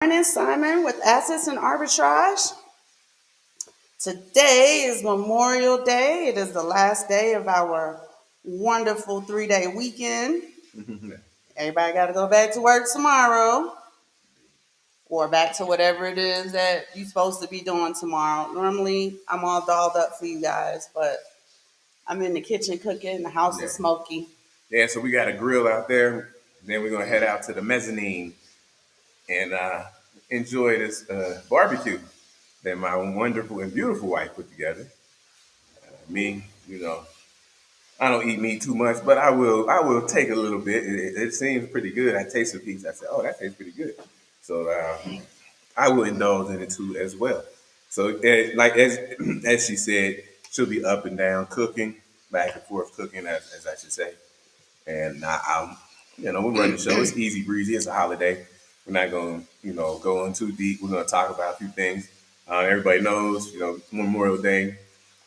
Morning, Simon, with Assets and Arbitrage. Today is Memorial Day. It is the last day of our wonderful 3-day weekend. Everybody got to go back to work tomorrow or back to whatever it is that you're supposed to be doing tomorrow. Normally, I'm all dolled up for you guys, but I'm in the kitchen cooking. The house is smoky. Yeah, so we got a grill out there. Then we're gonna head out to the mezzanine and enjoy this barbecue that my wonderful and beautiful wife put together. Me, I don't eat meat too much, but I will. I will take a little bit. It seems pretty good. I taste a piece. I said, "Oh, that tastes pretty good." So I will indulge in it too as well. So, like as she said, she'll be up and down cooking, back and forth cooking, as I should say. And we're running the show. It's easy breezy. It's a holiday. We're not going to, go in too deep. We're going to talk about a few things. Everybody knows, Memorial Day.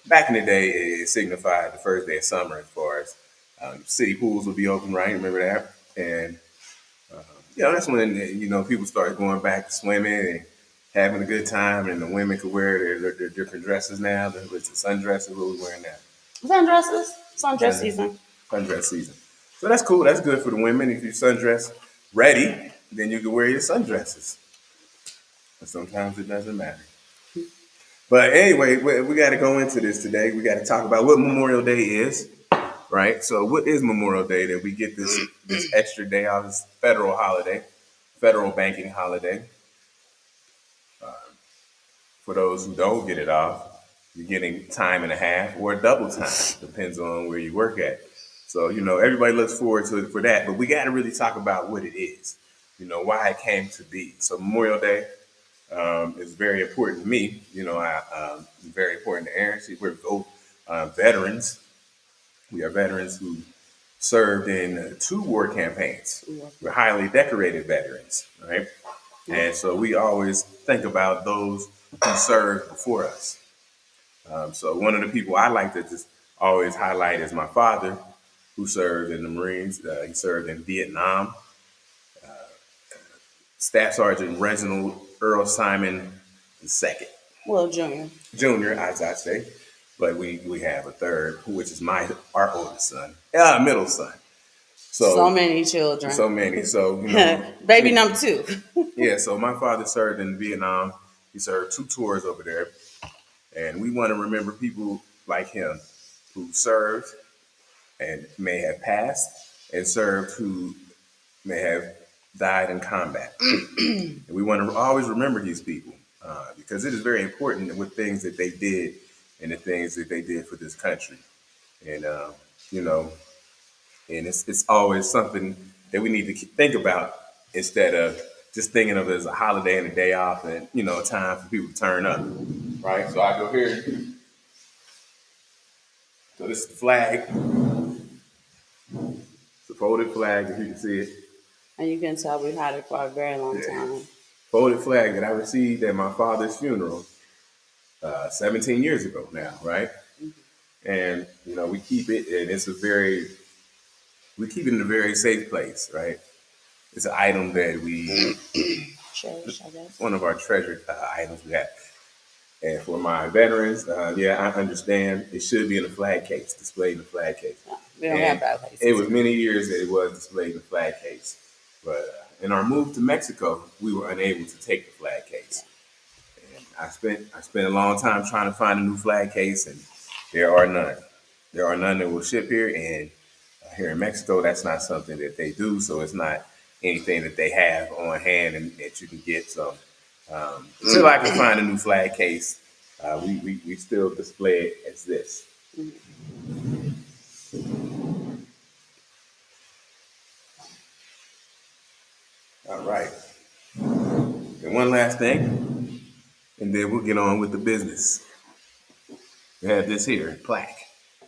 Back in the day, it signified the first day of summer as far as city pools will be open, right? Remember that? And, that's when, people started going back to swimming and having a good time. And the women could wear their different dresses now. It's the sundresses. What we wearing now? Sundresses, sundress season. Sundress season. So that's cool. That's good for the women. If you're sundress ready, then you can wear your sundresses. But sometimes it doesn't matter. But anyway, we got to go into this today. We got to talk about what Memorial Day is, right? So what is Memorial Day? That we get this extra day off, this federal holiday, federal banking holiday. For those who don't get it off, you're getting time and a half or double time. Depends on where you work at. So, everybody looks forward to it for that. But we got to really talk about what it is, why it came to be. So Memorial Day is very important to me. Very important to Aaron. See, we're both veterans. We are veterans who served in 2 war campaigns. We're highly decorated veterans, right? And so we always think about those who served before us. So one of the people I like to just always highlight is my father, who served in the Marines. He served in Vietnam. Staff Sergeant Reginald Earl Simon II. Well, Junior. Junior, as I say. But we have a third, which is our oldest son, middle son. So many children. So many. So, baby number 2. Yeah, so my father served in Vietnam. He served 2 tours over there. And we want to remember people like him who served and may have passed and served who may have died in combat. And we want to always remember these people because it is very important with things that they did and the things that they did for this country. And, and it's always something that we need to think about instead of just thinking of it as a holiday and a day off and, a time for people to turn up. Right? So I go here. So this is the flag. It's a folded flag, if you can see it. And you can tell we've had it for a very long time. Folded flag that I received at my father's funeral 17 years ago now, right? Mm-hmm. And, we keep it, and we keep it in a very safe place, right? It's an item that we cherish, I guess. One of our treasured items we have. And for my veterans, I understand it should be in a flag case, displayed in a flag case. No, we don't have flag cases. It was many years that it was displayed in the flag case. But in our move to Mexico, we were unable to take the flag case. And I spent a long time trying to find a new flag case, and there are none. There are none that will ship here, and here in Mexico, that's not something that they do. So it's not anything that they have on hand and that you can get. So until I can find a new flag case, we still display it as this. All right. And one last thing, and then we'll get on with the business. We have this here, plaque. I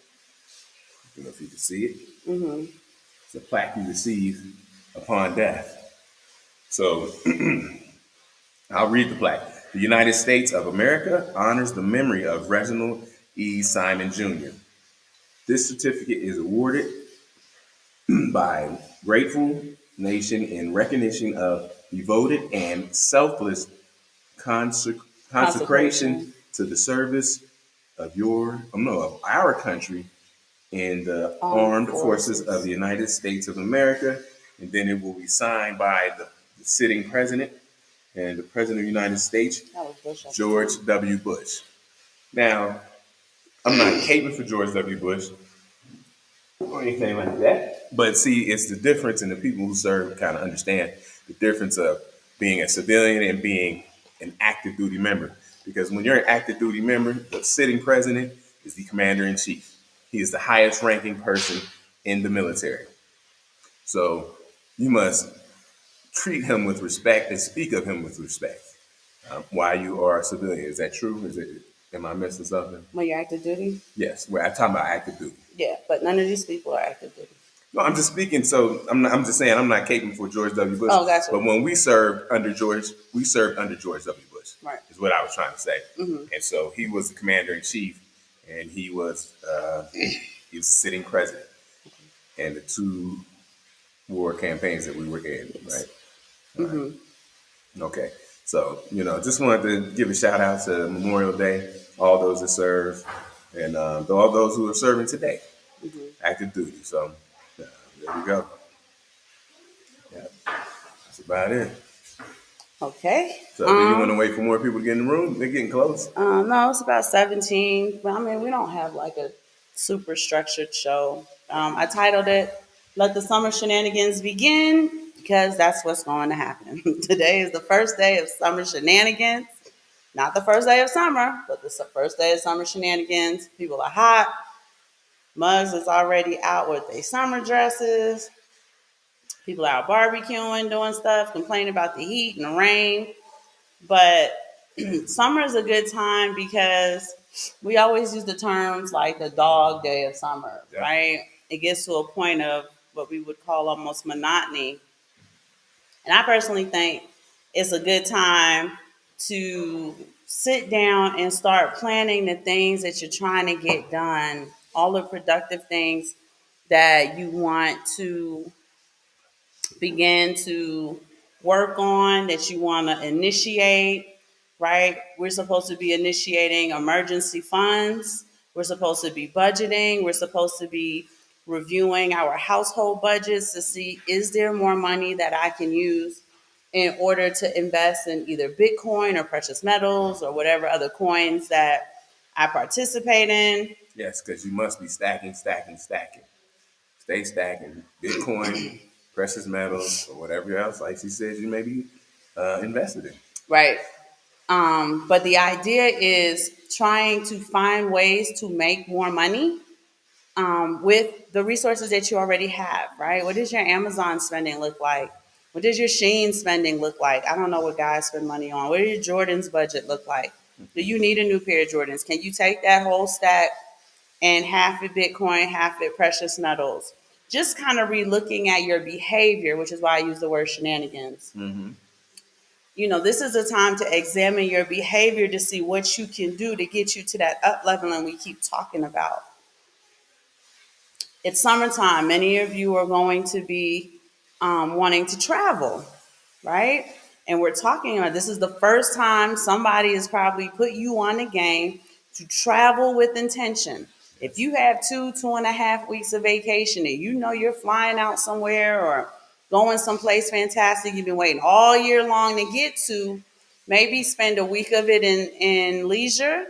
don't know if you can see it. Mm-hmm. It's a plaque you receive upon death. So I'll read the plaque. The United States of America honors the memory of Reginald E. Simon Jr. This certificate is awarded by grateful nation in recognition of devoted and selfless consecration Consecration. to the service of of our country in the Armed armed forces of forces. the United States of America. And then it will be signed by the sitting president and the president of the United States, That was Bush at the George time. W. Bush. Now, I'm not caping for George W. Bush or anything like that. But see, it's the difference, and the people who serve kind of understand the difference of being a civilian and being an active duty member. Because when you're an active duty member, the sitting president is the commander in chief. He is the highest ranking person in the military. So you must treat him with respect and speak of him with respect while you are a civilian. Is that true? Am I missing something? When you're active duty? Yes, well, I'm talking about active duty. Yeah, but none of these people are active duty. No, I'm just speaking. So I'm just saying I'm not caping for George W. Bush. Oh, gotcha. But when we served under George W. Bush. Right. Is what I was trying to say. Mm-hmm. And so he was the commander in chief, and he was sitting president, and the two war campaigns that we were in, right? Mm-hmm. Okay. So just wanted to give a shout out to Memorial Day, all those that serve, and all those who are serving today, Mm-hmm. active duty. So there we go. Yeah, that's about it. Okay. So do you want to wait for more people to get in the room? They're getting close. No, it's about 17. But I mean, we don't have like a super structured show. I titled it "Let the Summer Shenanigans Begin" because that's what's going to happen. Today is the first day of summer shenanigans. Not the first day of summer, but the first day of summer shenanigans. People are hot. Muggs is already out with their summer dresses. People are out barbecuing, doing stuff, complaining about the heat and the rain. But summer is a good time because we always use the terms like the dog day of summer, Yeah. right? It gets to a point of what we would call almost monotony. And I personally think it's a good time to sit down and start planning the things that you're trying to get done, all the productive things that you want to begin to work on, that you want to initiate, right? We're supposed to be initiating emergency funds. We're supposed to be budgeting. We're supposed to be reviewing our household budgets to see, is there more money that I can use in order to invest in either Bitcoin or precious metals or whatever other coins that I participate in. Yes, because you must be stacking, stacking, stacking. Stay stacking Bitcoin, precious metals, or whatever else, like she says, you may be invested in. Right. But the idea is trying to find ways to make more money with the resources that you already have, right? What does your Amazon spending look like? What does your Shein spending look like? I don't know what guys spend money on. What does your Jordan's budget look like? Do you need a new pair of Jordans? Can you take that whole stack and half it Bitcoin, half it precious metals? Just kind of re-looking at your behavior, which is why I use the word shenanigans. Mm-hmm. This is a time to examine your behavior to see what you can do to get you to that up leveling we keep talking about. It's summertime. Many of you are going to be wanting to travel, right? And we're talking about this is the first time somebody has probably put you on the game to travel with intention. If you have 2.5 weeks of vacation and you know you're flying out somewhere or going someplace fantastic, you've been waiting all year long to get to, maybe spend a week of it in leisure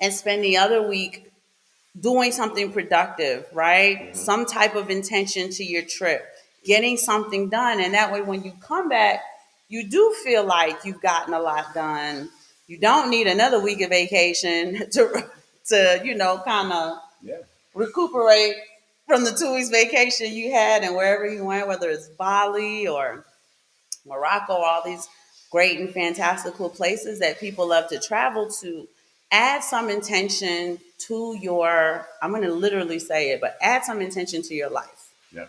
and spend the other week doing something productive, right? Mm-hmm. Some type of intention to your trip, getting something done. And that way, when you come back, you do feel like you've gotten a lot done. You don't need another week of vacation to kind of Yeah. recuperate from the 2 weeks vacation you had and wherever you went, whether it's Bali or Morocco, all these great and fantastical places that people love to travel to. Add some intention to I'm going to literally say it, but add some intention to your life. Yeah.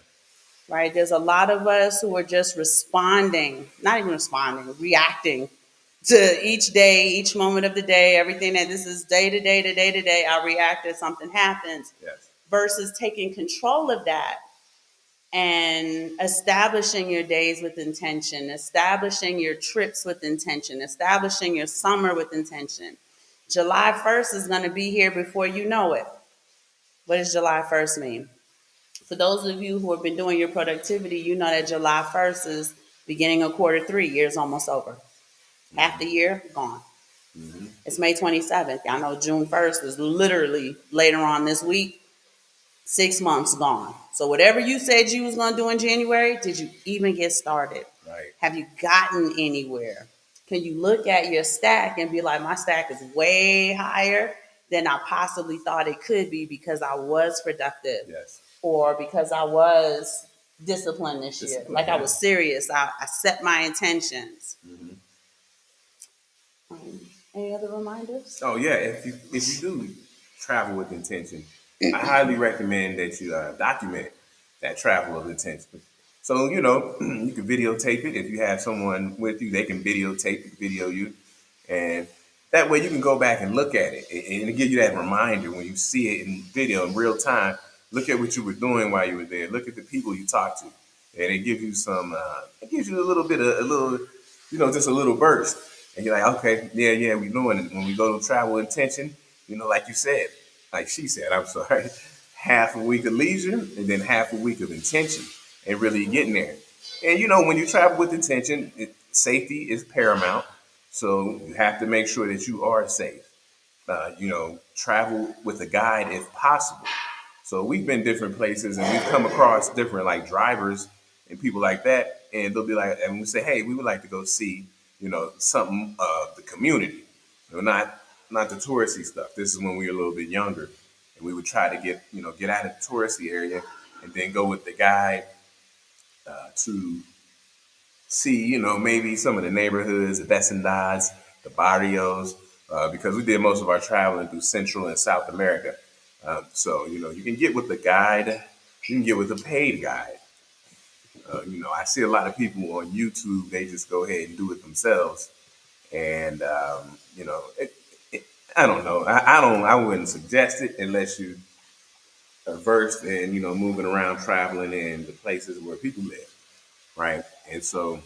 Right? There's a lot of us who are just responding, not even responding, reacting to each day, each moment of the day, everything that this is day to day to day to day. I react as something happens Yes. versus taking control of that and establishing your days with intention, establishing your trips with intention, establishing your summer with intention. July 1st is going to be here before you know it. What does July 1st mean? For those of you who have been doing your productivity, you know that July 1st is beginning of quarter three. Year's almost over. Half the year gone. Mm-hmm. It's May 27th. Y'all know June 1st is literally later on this week. 6 months gone. So whatever you said you was gonna do in January, did you even get started? Right. Have you gotten anywhere? Can you look at your stack and be like, my stack is way higher than I possibly thought it could be because I was productive, Yes. or because I was disciplined this year. Like I Yeah. was serious. I set my intentions. Mm-hmm. Any other reminders? Oh yeah, if you do travel with intention, I highly recommend that you document that travel of intention. So you can videotape it if you have someone with you. They can video you, and that way you can go back and look at it and it give you that reminder when you see it in video in real time. Look at what you were doing while you were there. Look at the people you talked to, and it gives you some. It gives you a little bit of a little, just a little burst. And you're like, okay, yeah, we doing it. When we go to travel intention, like you said, like she said, I'm sorry, half a week of leisure and then half a week of intention and really getting there. And when you travel with intention, safety is paramount. So you have to make sure that you are safe. Travel with a guide if possible. So we've been different places and we've come across different like drivers and people like that. And they'll be like, and we say, hey, we would like to go see, something of the community. Not the touristy stuff. This is when we were a little bit younger. And we would try to get out of the touristy area and then go with the guide to see, maybe some of the neighborhoods, the vecindades, the barrios, because we did most of our traveling through Central and South America. So, you can get with the guide, you can get with a paid guide. I see a lot of people on YouTube, they just go ahead and do it themselves. And, I don't know. I wouldn't suggest it unless you are versed in, moving around, traveling in the places where people live. Right. And so,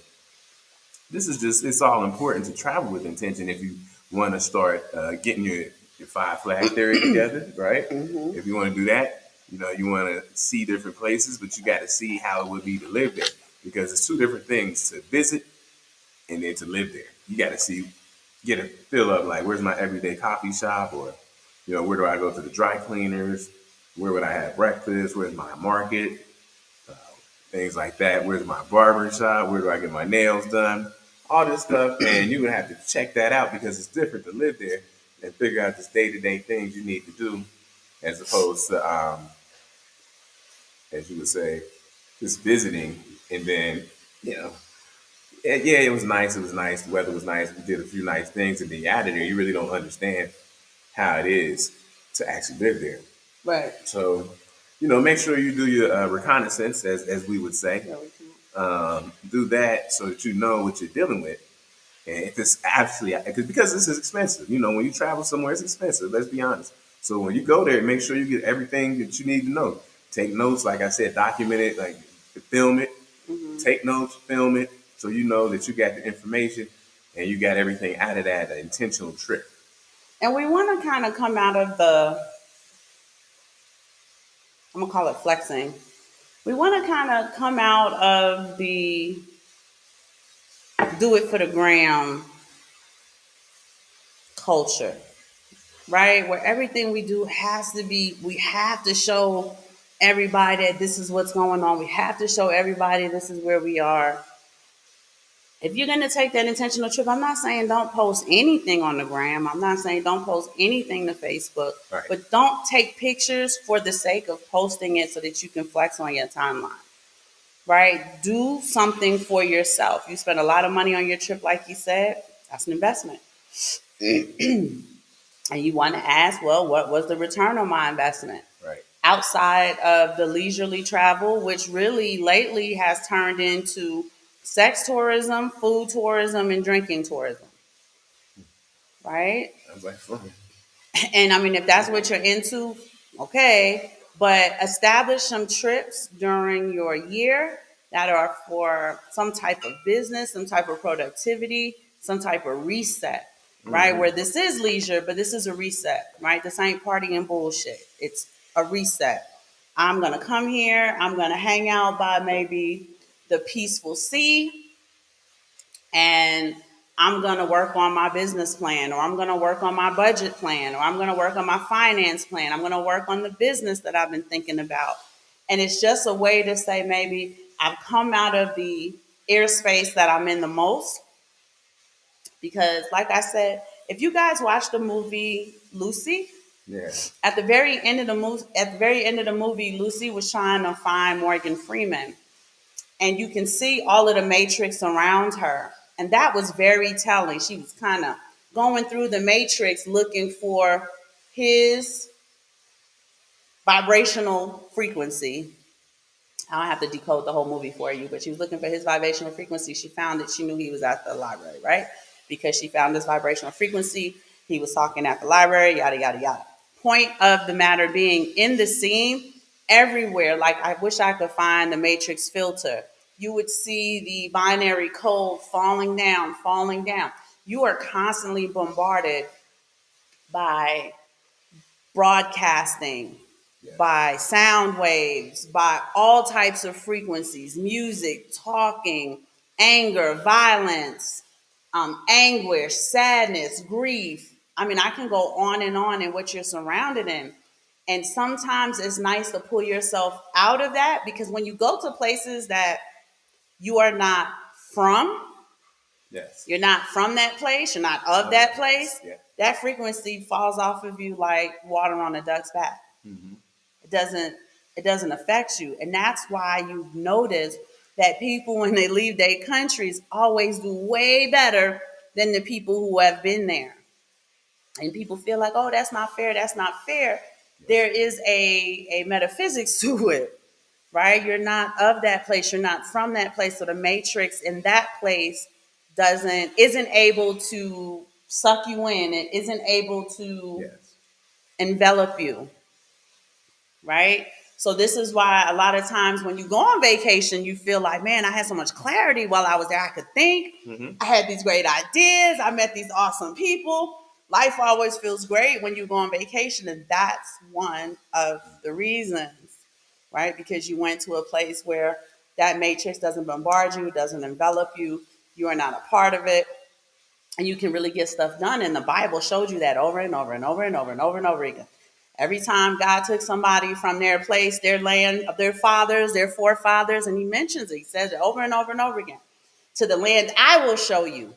it's all important to travel with intention if you want to start getting your five flag theory together, right? Mm-hmm. If you want to do that, you want to see different places, but you got to see how it would be to live there because it's two different things to visit and then to live there. You got to get a feel of like, where's my everyday coffee shop, or where do I go to the dry cleaners? Where would I have breakfast? Where's my market? Things like that. Where's my barber shop? Where do I get my nails done? All this stuff, and you would have to check that out because it's different to live there and figure out this day-to-day things you need to do, as opposed to, as you would say, just visiting. And then, yeah, it was nice. It was nice. The weather was nice. We did a few nice things, and then you're out of there. You really don't understand how it is to actually live there. Right. So, make sure you do your reconnaissance, as we would say. Do that so that you know what you're dealing with. And if it's actually, because this is expensive, when you travel somewhere, it's expensive. Let's be honest. So when you go there, make sure you get everything that you need to know. Take notes, like I said, document it, like film it. Mm-hmm. Take notes, film it, so you know that you got the information and you got everything out of that intentional trip. And we want to kind of come out of I'm gonna call it flexing. We want to kind of come out of the do it for the gram culture, right? Where everything we do has to be, we have to show everybody that this is what's going on. We have to show everybody this is where we are. If you're going to take that intentional trip, I'm not saying don't post anything on the gram. I'm not saying don't post anything to Facebook, Right. but don't take pictures for the sake of posting it so that you can flex on your timeline. Right? Do something for yourself. You spend a lot of money on your trip, like you said, that's an investment. And you want to ask, well, what was the return on my investment? Right. Outside of the leisurely travel, which really lately has turned into sex tourism, food tourism, and drinking tourism. Right? Sounds like fun. And I mean, if that's what you're into, okay. But establish some trips during your year that are for some type of business, some type of productivity, some type of reset, right? Where this is leisure, but this is a reset, right? This ain't party and bullshit. It's a reset. I'm going to come here. I'm going to hang out by maybe the peaceful sea, and I'm going to work on my business plan, or I'm going to work on my budget plan, or I'm going to work on my finance plan. I'm going to work on the business that I've been thinking about. And it's just a way to say, maybe I've come out of the airspace that I'm in the most. Because, like I said, if you guys watch the movie Lucy, Yeah. at the very end of the movie, Lucy was trying to find Morgan Freeman, and you can see all of the matrix around her. And that was very telling. She was kind of going through the matrix looking for his vibrational frequency. I don't have to decode the whole movie for you, but she was looking for his vibrational frequency. She found it. She knew he was at the library, right? Because she found this vibrational frequency. He was talking at the library, yada, yada, yada. Point of the matter being, in the scene, everywhere, like I wish I could find the matrix filter. You would see the binary code falling down, falling down. You are constantly bombarded by broadcasting, by sound waves, by all types of frequencies, music, talking, anger, violence, anguish, sadness, grief. I mean, I can go on and on in what you're surrounded in. And sometimes it's nice to pull yourself out of that, because when you go to places that you are not from, Yes. you're not from that place, you're not of that place, Yeah. that frequency falls off of you like water on a duck's back. It doesn't affect you. And that's why you notice that people, when they leave their countries, always do way better than the people who have been there. And people feel like, oh, that's not fair, that's not fair. There is a metaphysics to it, right? You're not of that place, you're not from that place. So the matrix in that place isn't able to suck you in. It isn't able to envelop you, right? So this is why a lot of times when you go on vacation, you feel like, man, I had so much clarity while I was there. I could think. I had these great ideas. I met these awesome people. Life always feels great when you go on vacation, and that's one of the reasons, right? Because you went to a place where that matrix doesn't bombard you, doesn't envelop you. You are not a part of it, and you can really get stuff done. And the Bible showed you that over and over and over and over and over and over again. Every time God took somebody from their place, their land of their fathers, their forefathers, and he mentions it, he says it over and over and over again. To the land I will show you,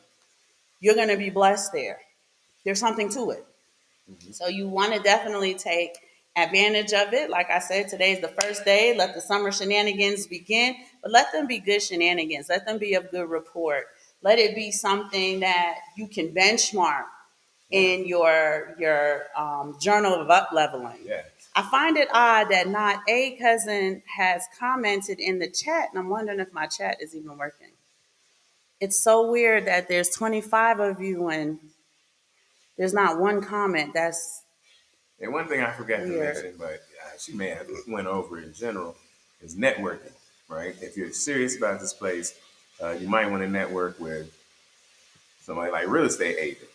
you're going to be blessed there. There's something to it. So you want to definitely take advantage of it. Like I said, today is the first day. Let the summer shenanigans begin, but let them be good shenanigans. Let them be of good report. Let it be something that you can benchmark in your journal of up leveling. Yeah. I find it odd that not a cousin has commented in the chat, and I'm wondering if my chat is even working. It's so weird that there's 25 of you and there's not one comment. That's And one thing I forgot to weird. mention, but she may have went over in general, is networking, right? If you're serious about this place, you might want to network with somebody like real estate agent,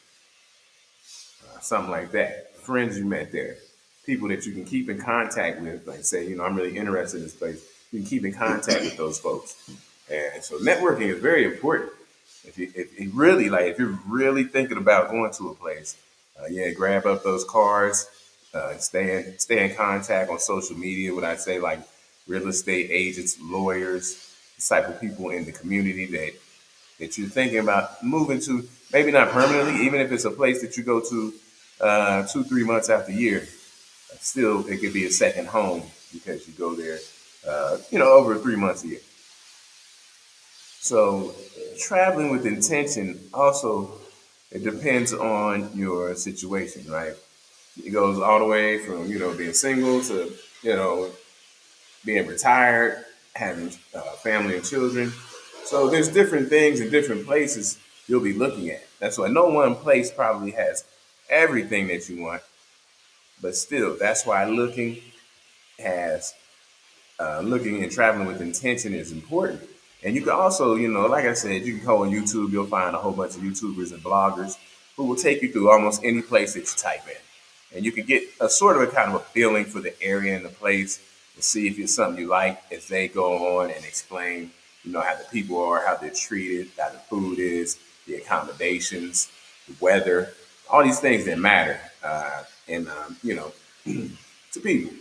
something like that. Friends you met there, people that you can keep in contact with, like say, I'm really interested in this place. You can keep in contact with those folks. And so networking is very important. If you're really thinking about going to a place, grab up those cards, stay in contact on social media. What I say, like real estate agents, lawyers, the type of people in the community that you're thinking about moving to, maybe not permanently, even if it's a place that you go to 2-3 months out the year. Still, it could be a second home because you go there, over 3 months a year. So traveling with intention also, it depends on your situation, right? It goes all the way from, being single to, being retired, having family and children. So there's different things in different places you'll be looking at. That's why no one place probably has everything that you want, but still, that's why looking has looking and traveling with intention is important. And you can also, like I said, you can go on YouTube. You'll find a whole bunch of YouTubers and bloggers who will take you through almost any place that you type in, and you can get a sort of a kind of a feeling for the area and the place to see if it's something you like as they go on and explain, how the people are, how they're treated, how the food is, the accommodations, the weather, all these things that matter, and to people.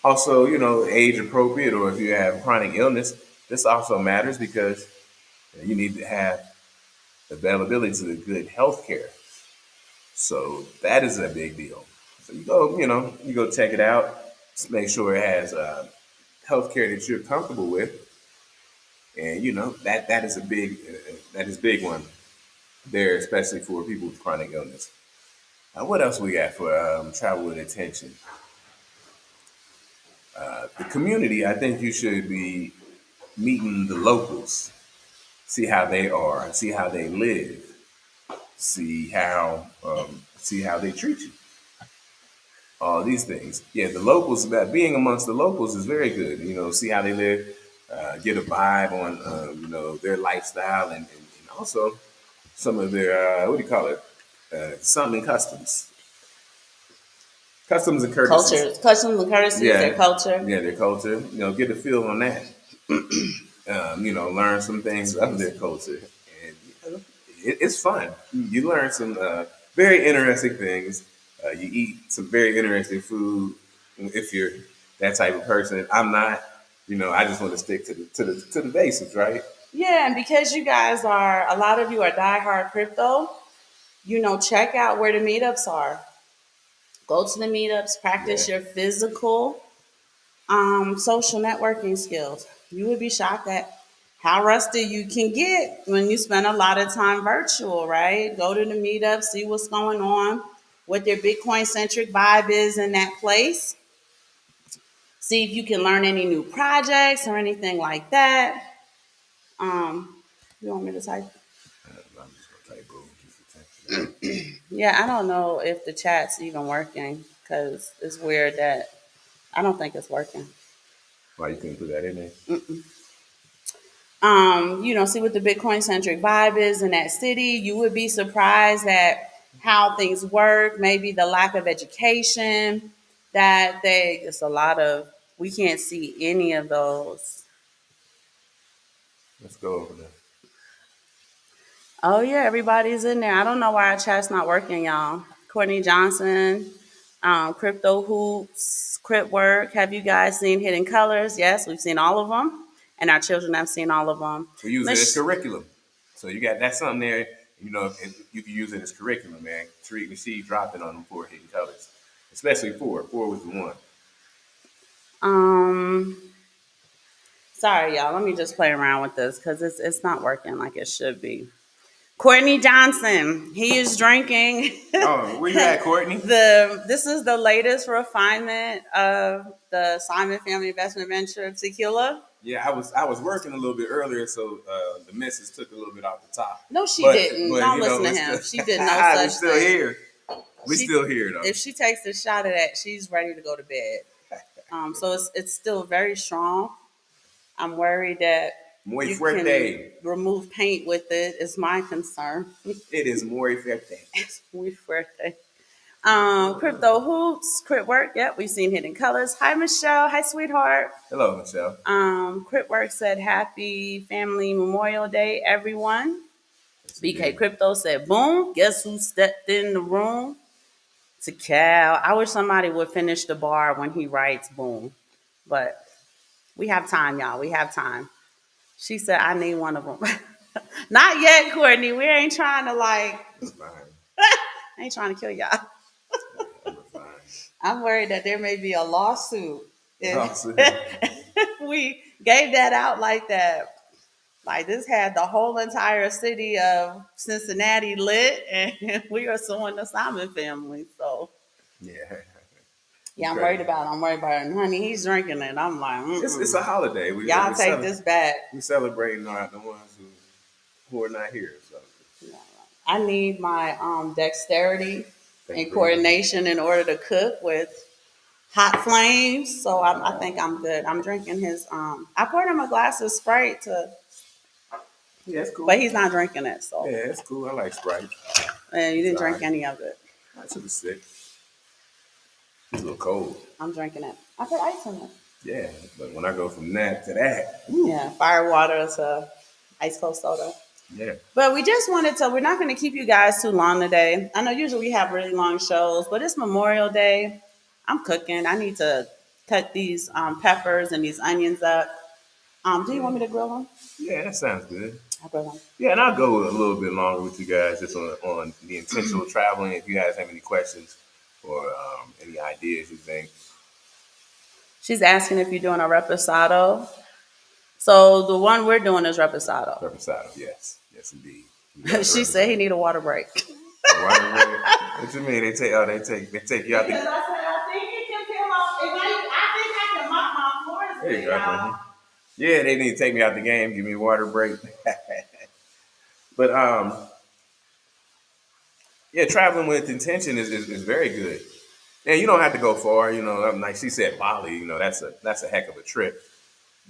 Also, age appropriate, or if you have chronic illness, this also matters because you need to have availability to good health care. So that is a big deal. So you go check it out. Just make sure it has health care that you're comfortable with, and that is a big one there, especially for people with chronic illness. What else we got for travel with attention? The community. I think you should be meeting the locals, see how they are, see how they live, see how they treat you. All these things. Yeah, the locals. That being amongst the locals is very good. See how they live, get a vibe on their lifestyle, and also some of their what do you call it? Something customs and courtesies. Culture, customs and courtesies, their Yeah, culture. yeah, their culture. Get a feel on that. Learn some things of their culture, and it's fun. You learn some very interesting things. You eat some very interesting food. If you're that type of person, I'm not. I just want to stick to the basics, right? Yeah, and because you guys are, a lot of you are diehard crypto, check out where the meetups are. Go to the meetups, Yeah, practice your physical, social networking skills. You would be shocked at how rusty you can get when you spend a lot of time virtual, right? Go to the meetup, see what's going on, what their Bitcoin centric vibe is in that place. See if you can learn any new projects or anything like that. You want me to type? I'm just gonna type boom, just to text it out. Yeah, I don't know if the chat's even working because it's weird that I don't think it's working. Why you couldn't put that in there? See what the Bitcoin centric vibe is in that city. You would be surprised at how things work, maybe the lack of education it's a lot of, we can't see any of those. Let's go over there. Oh yeah, everybody's in there. I don't know why our chat's not working, y'all. Courtney Johnson, Crypto Hoops, Crypt Work. Have you guys seen Hidden Colors? Yes, we've seen all of them, and our children have seen all of them. We use it as curriculum. So that's something there. You can use it as curriculum, man. Tariq Nasheed dropped it on them 4 hidden colors, especially 4. 4 was the one. Um, Sorry, y'all. Let me just play around with this because it's not working like it should be. Courtney Johnson, he is drinking. Oh, where you at, Courtney? This is the latest refinement of the Simon Family Investment Venture tequila. Yeah, I was working a little bit earlier, so the message took a little bit off the top. No, she But didn't. Don't listen to him. She did no such we still thing. here. We still here though. If she takes a shot of that, she's ready to go to bed. So it's still very strong. I'm worried that Muy you fuerte. can remove paint with it. Is my concern. It is muy fuerte. It's muy fuerte. Crypto Hoops, Crypt Work. Yep, we've seen Hidden Colors. Hi, Michelle. Hi, sweetheart. Hello, Michelle. Crypt Work said Happy Family Memorial Day, everyone. Yes, BK Crypto said, boom. Guess who stepped in the room? To Cal. I wish somebody would finish the bar when he writes boom. But we have time, y'all. We have time. She said, I need one of them. Not yet, Courtney. We ain't trying to I ain't trying to kill y'all. I'm worried that there may be a lawsuit if we gave that out like that. Like this had the whole entire city of Cincinnati lit, and we are suing the Simon family. So Yeah. yeah, I'm worried about it. And honey, he's drinking it. I'm like, It's a holiday. Y'all take this back. We celebrating the ones who are not here. So I need my dexterity thank and you. coordination in order to cook with hot flames. So I think I'm good. I'm drinking his. I poured him a glass of Sprite to, Yeah, it's cool. but he's not drinking it. So Yeah, it's cool. I like Sprite. and you It's didn't all drink right. any of it. I took a sip. It's a little cold. I'm drinking it. I put ice in it. Yeah, but when I go from that to that, woo, Yeah, fire water to ice cold soda. yeah. But we just wanted to, we're not going to keep you guys too long today. I know usually we have really long shows, but it's Memorial Day. I'm cooking. I need to cut these peppers and these onions up. Do you want me to grill them? Yeah, that sounds good. I'll grill them. Yeah, and I'll go a little bit longer with you guys just on the intentional traveling. If you guys have any questions or any ideas you think. She's asking if you're doing a reposado. So the one we're doing is reposado. Reposado, yes. Yes, indeed. You got the She said he reposado. need a water break. Why what you mean? They take you out Because the. I said, I think it can come off. I think I can mop my floors There with you it, go. y'all. Yeah, they need to take me out the game, give me a water break. But yeah, traveling with intention is very good. And you don't have to go far. Like she said, Bali. That's a heck of a trip.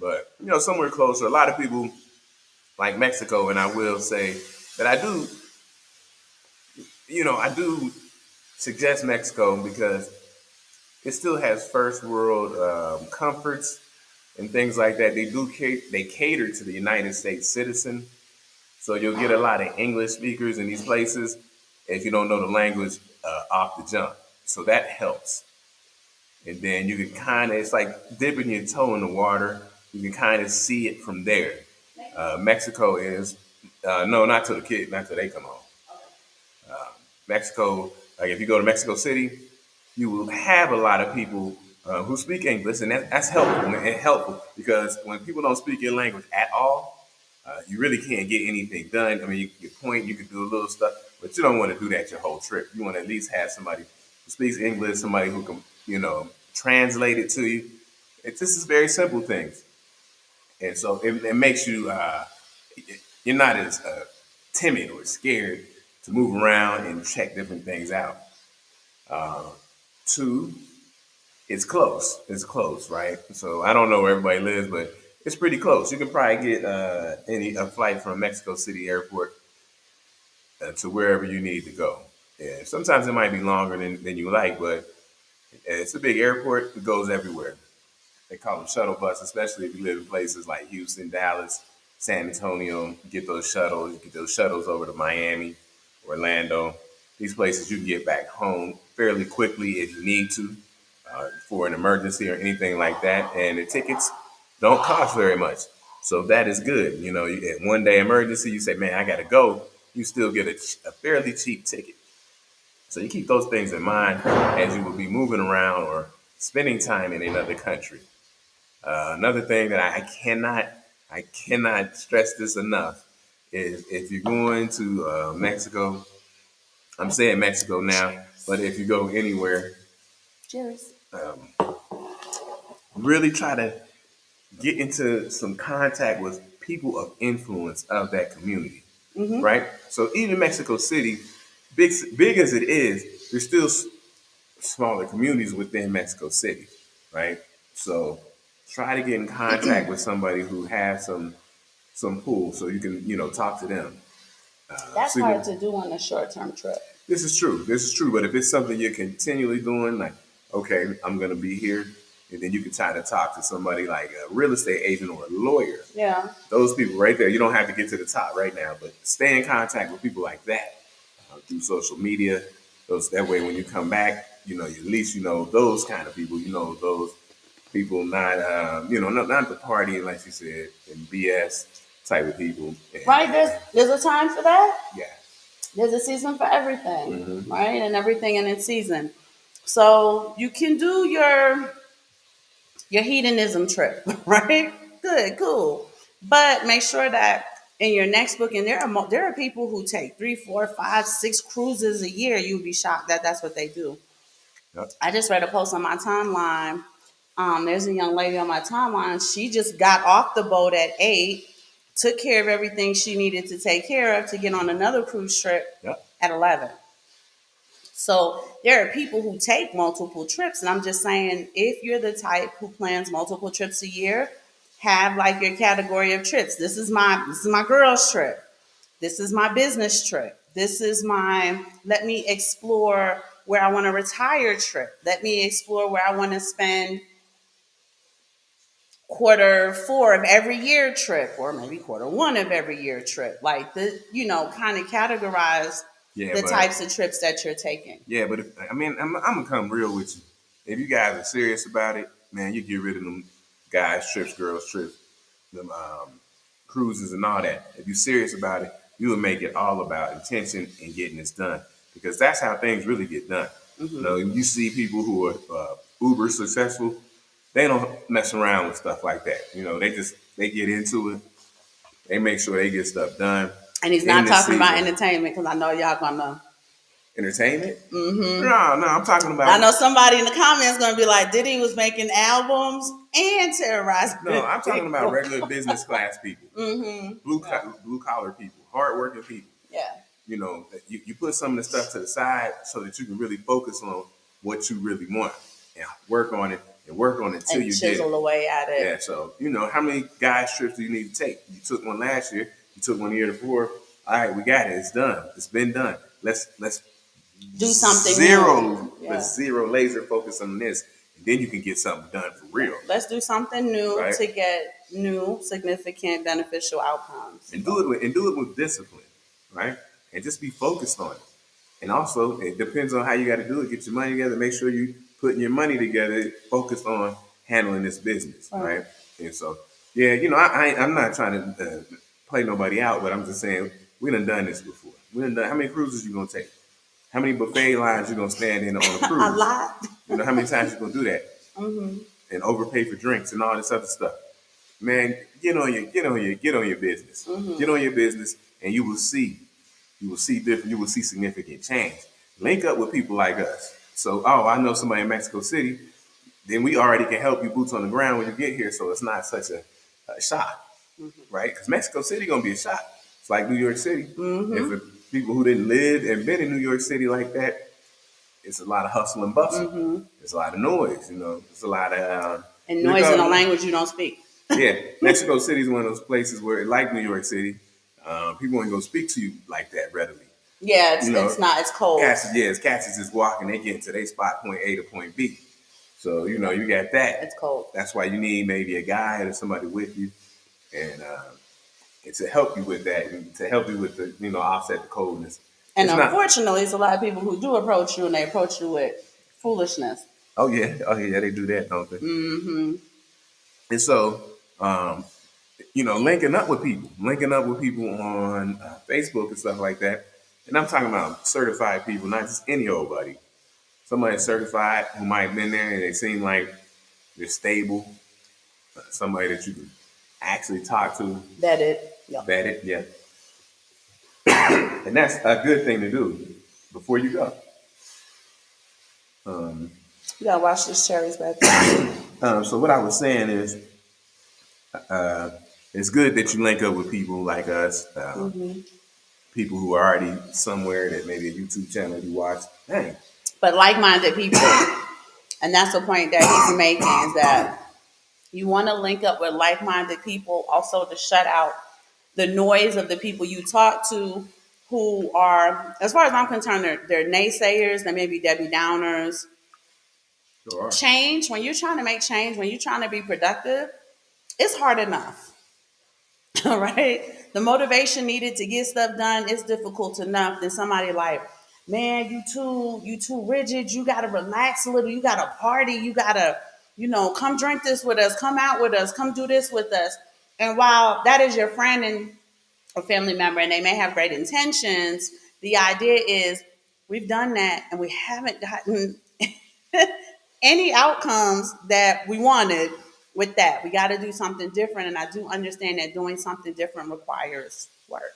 But somewhere closer. A lot of people like Mexico, and I will say that I do suggest Mexico because it still has first world comforts and things like that. They cater to the United States citizen, so you'll get a lot of English speakers in these places if you don't know the language off the jump. So that helps. And then you can it's like dipping your toe in the water. You can kind of see it from there. Mexico is, no, not till they come home. Mexico, like if you go to Mexico City, you will have a lot of people who speak English, and that's helpful. And helpful because when people don't speak your language at all, you really can't get anything done. I mean, you point, you can do a little stuff, but you don't want to do that your whole trip. You want to at least have somebody who speaks English, somebody who can, translate it to you. This is very simple things, and so it makes you you're not as timid or scared to move around and check different things out. Two, it's close. It's close, right? So I don't know where everybody lives, but it's pretty close. You can probably get a flight from Mexico City Airport to wherever you need to go. Yeah, sometimes it might be longer than you like, but it's a big airport. It goes everywhere. They call them shuttle bus, especially if you live in places like Houston, Dallas, San Antonio. You get those shuttles. You get those shuttles over to Miami, Orlando. These places you can get back home fairly quickly if you need to for an emergency or anything like that. And the tickets don't cost very much. So that is good. At one day emergency, you say, man, I got to go. You still get a fairly cheap ticket. So you keep those things in mind as you will be moving around or spending time in another country. Another thing that I cannot stress this enough is if you're going to Mexico, I'm saying Mexico now, but if you go anywhere, Cheers. really try to get into some contact with people of influence of that community, right? So even Mexico City, big as it is, there's still smaller communities within Mexico City, right? So try to get in contact with somebody who has some pull, so you can talk to them. That's See, hard to do on a short term trip. this is true. This is true. But if it's something you're continually doing, like, okay, I'm gonna be here, and then you can try to talk to somebody like a real estate agent or a lawyer. Yeah. Those people right there. You don't have to get to the top right now, but stay in contact with people like that through social media. Those that way, when you come back, at least you know those kind of people. You know those people, not not the party, like you said, and BS type of people. And, Right. There's a time for that. yeah. There's a season for everything, Hmm. right? And everything in its season. So you can do your hedonism trip, right? Good, cool. But make sure that in your next booking, there are people who take 3, 4, 5, 6 cruises a year. You'd be shocked that that's what they do. Yep. I just read a post on my timeline. There's a young lady on my timeline. She just got off the boat at 8, took care of everything she needed to take care of to get on another cruise trip Yep. at 11. So there are people who take multiple trips, and I'm just saying, if you're the type who plans multiple trips a year, have like your category of trips. This is my girls trip. This is my business trip. This is my let me explore where I want to retire trip. Let me explore where I want to spend quarter 4 of every year trip, or maybe quarter 1 of every year trip. Like kind of categorize Yeah, the but types of trips that you're taking. yeah, but I'm gonna come real with you. If you guys are serious about it, man, you get rid of them guys trips, girls trips, them cruises and all that. If you're serious about it, you would make it all about intention and getting this done, because that's how things really get done. You know, you see people who are uber successful, they don't mess around with stuff like that. You know, they get into it. They make sure they get stuff done And he's in not this talking about season. entertainment because I know y'all gonna. Entertainment? No, I'm talking I know about somebody in the comments gonna be like, Diddy was making albums and terrorizing no, I'm talking about people. regular business class people, Yeah. blue collar people, hardworking people. Yeah. You know, you put some of the stuff to the side so that you can really focus on what you really want and work on it till And you get chisel it. away at it. Yeah, so how many guys trips do you need to take? You took one last year. You took one the year before. All right, we got it. It's done. It's been done. Let's Do something zero new. Yeah. let's zero laser focus on this, and then you can get something done for real, Let's do something new right? to get new, significant, beneficial outcomes. And do it with discipline, right? And just be focused on it. And also, it depends on how you got to do it. Get your money together. Make sure you putting your money together, focused on handling this business, right? And so, yeah, I'm not trying to play nobody out, but I'm just saying we done this before. We done done. How many cruises you gonna take? How many buffet lines you gonna stand in on a A cruise? lot. You know how many times you gonna do that and overpay for drinks and all this other stuff? Man, get on your business. Get on your business, and you will see different. You will see significant change. Link up with people like us. So, I know somebody in Mexico City. Then we already can help you boots on the ground when you get here, so it's not such a shock, right? Because Mexico City gonna be a shock. It's like New York City. And for people who didn't live and been in New York City like that, it's a lot of hustle and bustle. It's a lot of noise. It's a lot of And noise in a language you don't speak. yeah, Mexico City is one of those places where, like New York City, people ain't gonna speak to you like that readily. Yeah, You know, it's not. It's cold. cats is just walking. They get to their spot, point A to point B. So you got that. It's cold. That's why you need maybe a guide or somebody with you, and to help you with that, and to help you with the offset the coldness. And It's not. unfortunately, it's a lot of people who do approach you, and they approach you with foolishness. Oh yeah, they do that, don't they? And so, linking up with people on Facebook and stuff like that. And I'm talking about certified people, not just any old buddy. Somebody certified who might have been there and they seem like they're stable. Somebody that you can actually talk to, That it. Yeah. vet it, yeah. And that's a good thing to do before you go. Um, You gotta watch these cherries back there. so what I was saying is, uh, it's good that you link up with people like us, people who are already somewhere, that maybe a YouTube channel you watch. Dang. But like-minded people, and that's the point that he's making, is that you want to link up with like-minded people, also to shut out the noise of the people you talk to, who are, as far as I'm concerned, they're naysayers. They may be Debbie Downers. Sure. Change, when you're trying to make change, when you're trying to be productive, it's hard enough. All right. The motivation needed to get stuff done is difficult enough. Then somebody like, man, you too rigid. You gotta relax a little. You gotta party. You gotta, come drink this with us, come out with us, come do this with us. And while that is your friend and a family member, and they may have great intentions, the idea is we've done that and we haven't gotten any outcomes that we wanted with that. We got to do something different. And I do understand that doing something different requires work.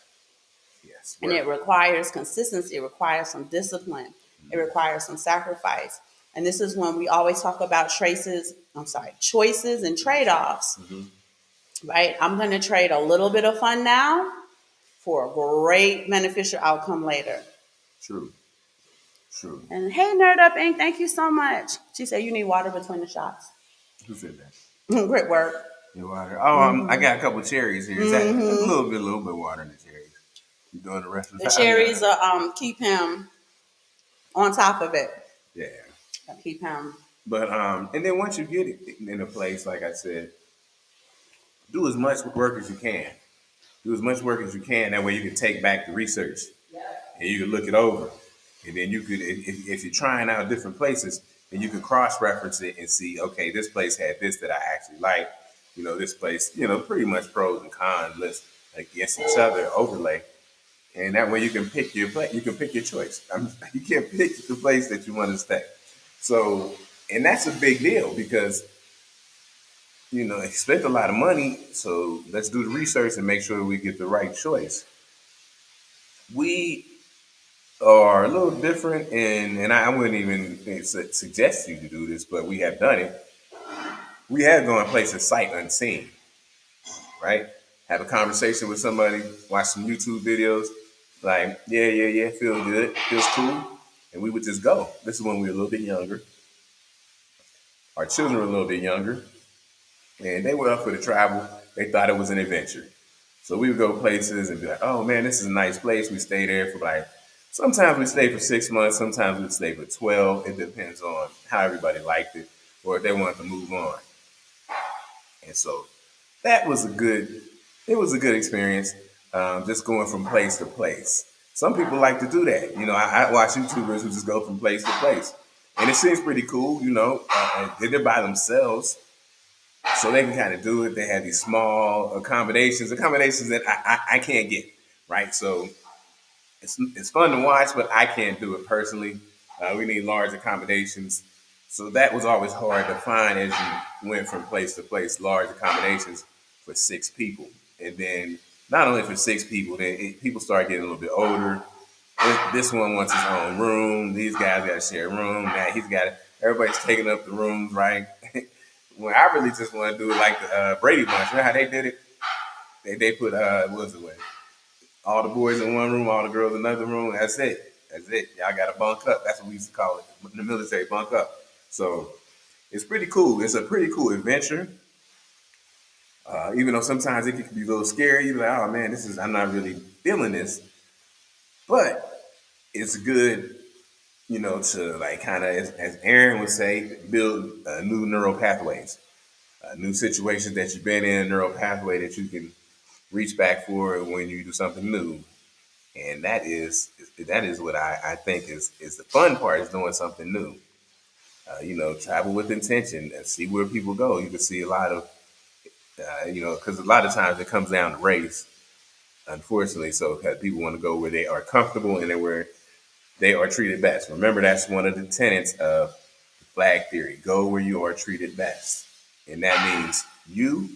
Yes. And it requires consistency. It requires some discipline. It requires some sacrifice. And this is when we always talk about choices and trade-offs, right? I'm going to trade a little bit of fun now for a great beneficial outcome later. True. True. And hey, Nerd Up Inc., thank you so much. She said you need water between the shots. Who said that? Great work. Your water. Oh, I got a couple cherries here. Is that a little bit of water in the cherries? You doing the rest of The the time? cherries keep him on top of it. Yeah. Keep him. But and then once you get it in a place, like I said, do as much work as you can. Do as much work as you can. That way you can take back the research and you can look it over. And then you could, if you're trying out different places, then you can cross-reference it and see, okay, this place had this that I actually like. You know, this place, pretty much pros and cons list against each other, overlay. And that way you can pick your place. You can pick your choice. You can't pick the place that you want to stay. So, and that's a big deal because they spent a lot of money. So let's do the research and make sure we get the right choice. We are a little different, and I wouldn't even suggest you to do this, but we have done it. We have gone places sight unseen, right? Have a conversation with somebody, watch some YouTube videos, like, yeah, feel good, feels cool. And we would just go. This is when we were a little bit younger. Our children were a little bit younger, and they were up for the travel. They thought it was an adventure. So we would go places and be like, oh man, this is a nice place. We stay there for sometimes we stay for 6 months, sometimes we stay for 12. It depends on how everybody liked it or if they wanted to move on. And so that was it was a good experience, just going from place to place. Some people like to do that. I watch YouTubers who just go from place to place. And it seems pretty cool, they're by themselves. So they can kind of do it. They have these small accommodations that I can't get, right? So it's fun to watch, but I can't do it personally. We need large accommodations. So that was always hard to find as you went from place to place, large accommodations for 6 people. And then not only for 6 people, then people start getting a little bit older. This one wants his own room. These guys got to share a room. Now everybody's taking up the rooms, right? When I really just want to do it like the Brady Bunch. You know how they did it? They put, what was it? All the boys in one room, all the girls in another room. That's it. Y'all got to bunk up. That's what we used to call it in the military, bunk up. So it's pretty cool. It's a pretty cool adventure. Even though sometimes it can be a little scary. You're like, oh man, I'm not really feeling this. But it's good, to like kind of, as Aaron would say, build new neural pathways, new situations that you've been in, neural pathway that you can reach back for when you do something new. And that is what I think is the fun part, is doing something new. Travel with intention and see where people go. You can see a lot of, because a lot of times it comes down to race, unfortunately. So people want to go where they are comfortable and where they are treated best. Remember, that's one of the tenets of the flag theory. Go where you are treated best. And that means you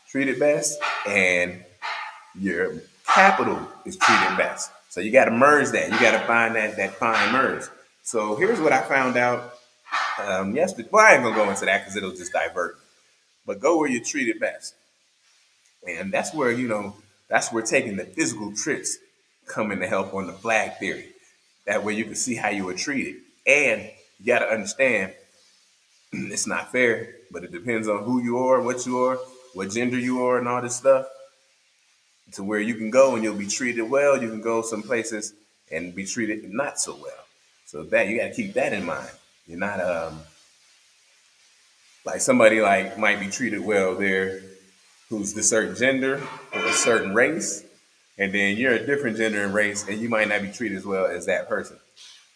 treated best and your capital is treated best. So you got to merge that. You got to find that fine merge. So here's what I found out yesterday. Well, I ain't going to go into that because it'll just divert. But go where you're treated best. And that's where taking the physical trips come in to help on the flag theory. That way you can see how you were treated. And you got to understand it's not fair, but it depends on who you are, what gender you are, and all this stuff. To where you can go and you'll be treated well. You can go some places and be treated not so well. So that you got to keep that in mind. You're not like somebody might be treated well there who's the certain gender or a certain race, and then you're a different gender and race, and you might not be treated as well as that person.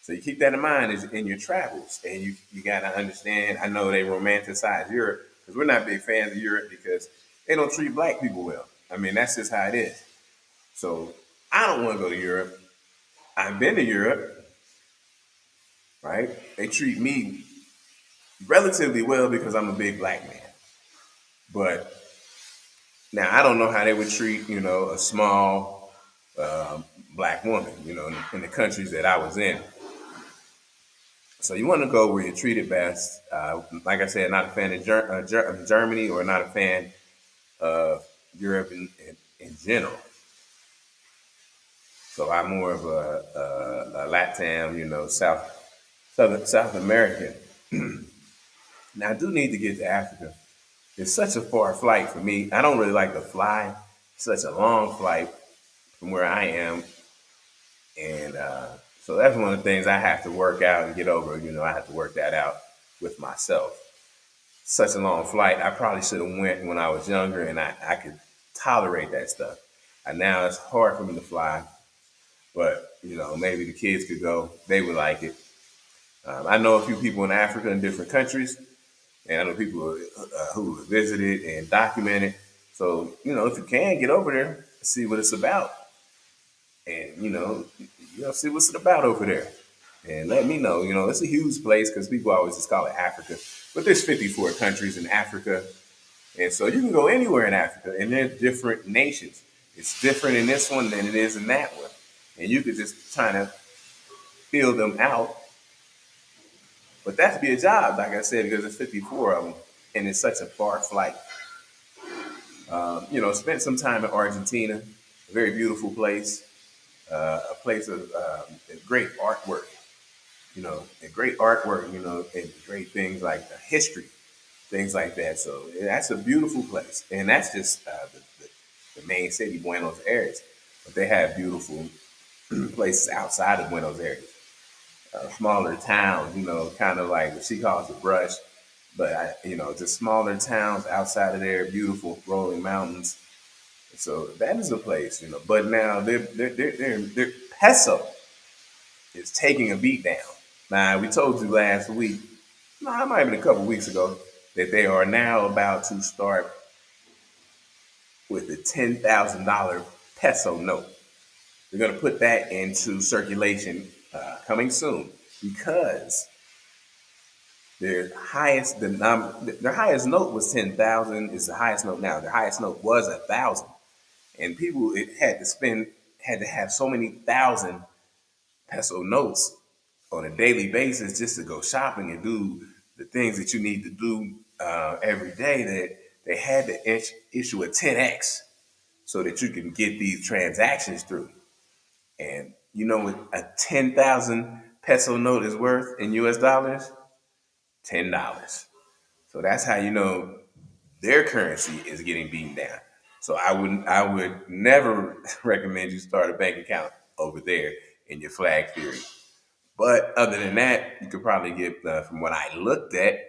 So you keep that in mind in your travels, and you got to understand. I know they romanticize Europe because we're not big fans of Europe because they don't treat black people well. I mean, that's just how it is. So I don't want to go to Europe. I've been to Europe, right? They treat me relatively well because I'm a big black man. But now I don't know how they would treat, a small black woman, in the countries that I was in. So you want to go where you're treated best. Like I said, not a fan of Germany, or not a fan of Europe in general. So I'm more of a LATAM, South American. Now I do need to get to Africa. It's such a far flight for me. I don't really like to fly. It's such a long flight from where I am, and so that's one of the things I have to work out and get over. I have to work that out with myself. Such a long flight. I probably should have went when I was younger, and I could tolerate that stuff. And now it's hard for me to fly, but maybe the kids could go. They would like it. I know a few people in Africa in different countries, and I know people who visited and documented. So if you can get over there, see what it's about, and see what's it about over there, and let me know. It's a huge place because people always just call it Africa, but there's 54 countries in Africa, and so you can go anywhere in Africa, and there's different nations. It's different in this one than it is in that one, and you could just try to fill them out. But that'd be a job, like I said, because there's 54 of them, and it's such a far flight. Spent some time in Argentina, a very beautiful place, a place of great artwork, and great artwork, and great things like the history, things like that. So that's a beautiful place, and that's just the main city, Buenos Aires. But they have beautiful places outside of Buenos Aires, smaller towns, kind of like what she calls the brush, but just smaller towns outside of there, beautiful rolling mountains. So that is a place, But now their peso is taking a beat down. Now we told you last week, no, it might have been a couple weeks ago, that they are now about to start with the $10,000 peso note. They're going to put that into circulation coming soon because their highest note was 10,000. Is the highest note now. Their highest note was 1,000, and people it had to have so many thousand peso notes on a daily basis just to go shopping and do the things that you need to do every day, that they had to issue a 10x so that you can get these transactions through. And you know what a 10,000 peso note is worth in US dollars? $10. So that's how their currency is getting beaten down. So I would never recommend you start a bank account over there in your flag theory. But other than that, you could probably get, from what I looked at,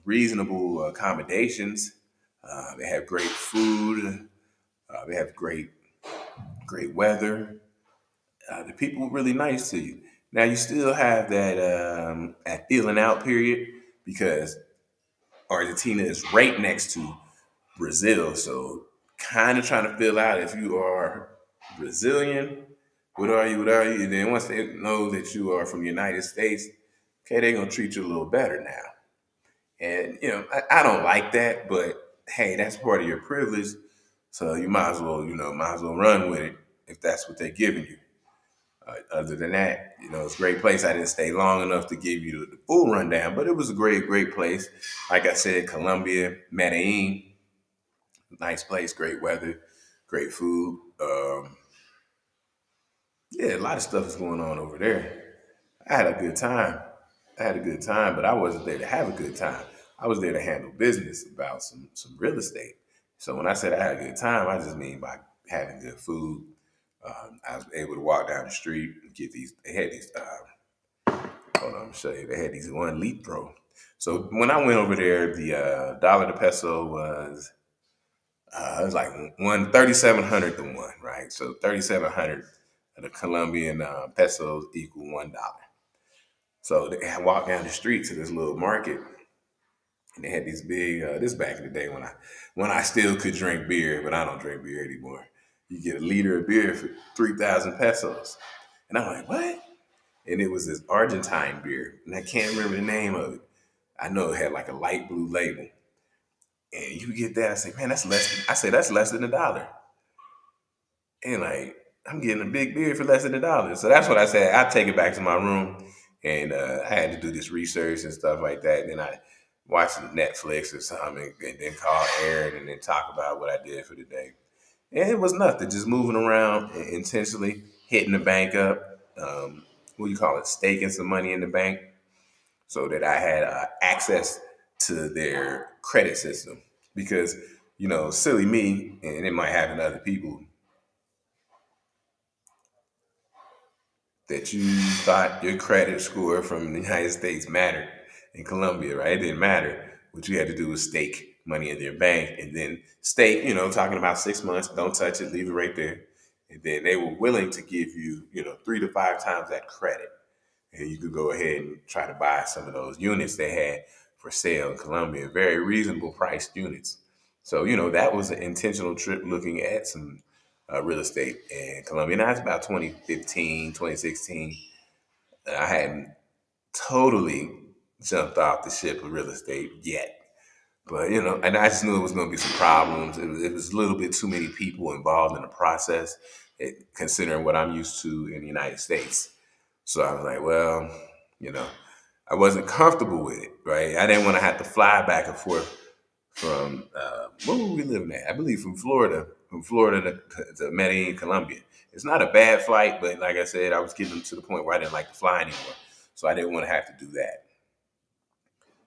reasonable accommodations. They have great food. They have great weather. The people are really nice to you. Now you still have that feeling out period because Argentina is right next to Brazil. So kind of trying to fill out if you are Brazilian, what are you, what are you? And then once they know that you are from the United States, okay, they're gonna treat you a little better now. And I don't like that, but hey, that's part of your privilege. So you might as well, might as well run with it if that's what they're giving you. Other than that, it's a great place. I didn't stay long enough to give you the full rundown, but it was a great place. Like I said, Colombia, Medellin, nice place, great weather, great food. Yeah, a lot of stuff is going on over there. I had a good time. But I wasn't there to have a good time. I was there to handle business about some real estate. So when I said I had a good time, I just mean by having good food. I was able to walk down the street and get these. They had these. Hold on, I'm gonna show you. They had these 1 litro. So when I went over there, the dollar to peso was it was like 1,3700 to one, right? So 3,700 of the Colombian pesos equal $1. So I walked down the street to this little market, and they had these big. This back in the day when I still could drink beer, but I don't drink beer anymore. You get a liter of beer for 3,000 pesos, and I'm like, what? And it was this Argentine beer, and I can't remember the name of it. I know it had like a light blue label, and you get that. I say, man, that's less. I say that's less than $1. And like, I'm getting a big beer for less than $1. So that's what I said. I take it back to my room, and I had to do this research and stuff like that. And then I watched Netflix or something, and then call Aaron, and then talk about what I did for the day. And it was nothing, just moving around intentionally, hitting the bank up. what do you call it, staking some money in the bank so that I had access to their credit system. Because, silly me, and it might happen to other people, that you thought your credit score from the United States mattered in Colombia, right? It didn't matter. What you had to do was stake money in their bank and then stake, talking about 6 months, don't touch it, leave it right there. And then they were willing to give you, 3 to 5 times that credit. And you could go ahead and try to buy some of those units they had for sale in Colombia, very reasonable priced units. So, that was an intentional trip looking at some real estate in Colombia. Now, it's about 2015, 2016. I hadn't totally jumped off the ship of real estate yet. But, and I just knew it was going to be some problems. It was a little bit too many people involved in the process, considering what I'm used to in the United States. So I was like, well, you know, I wasn't comfortable with it, right? I didn't want to have to fly back and forth from where were we living at? I believe from Florida to Medellin, Colombia. It's not a bad flight, but like I said, I was getting to the point where I didn't like to fly anymore, so I didn't want to have to do that.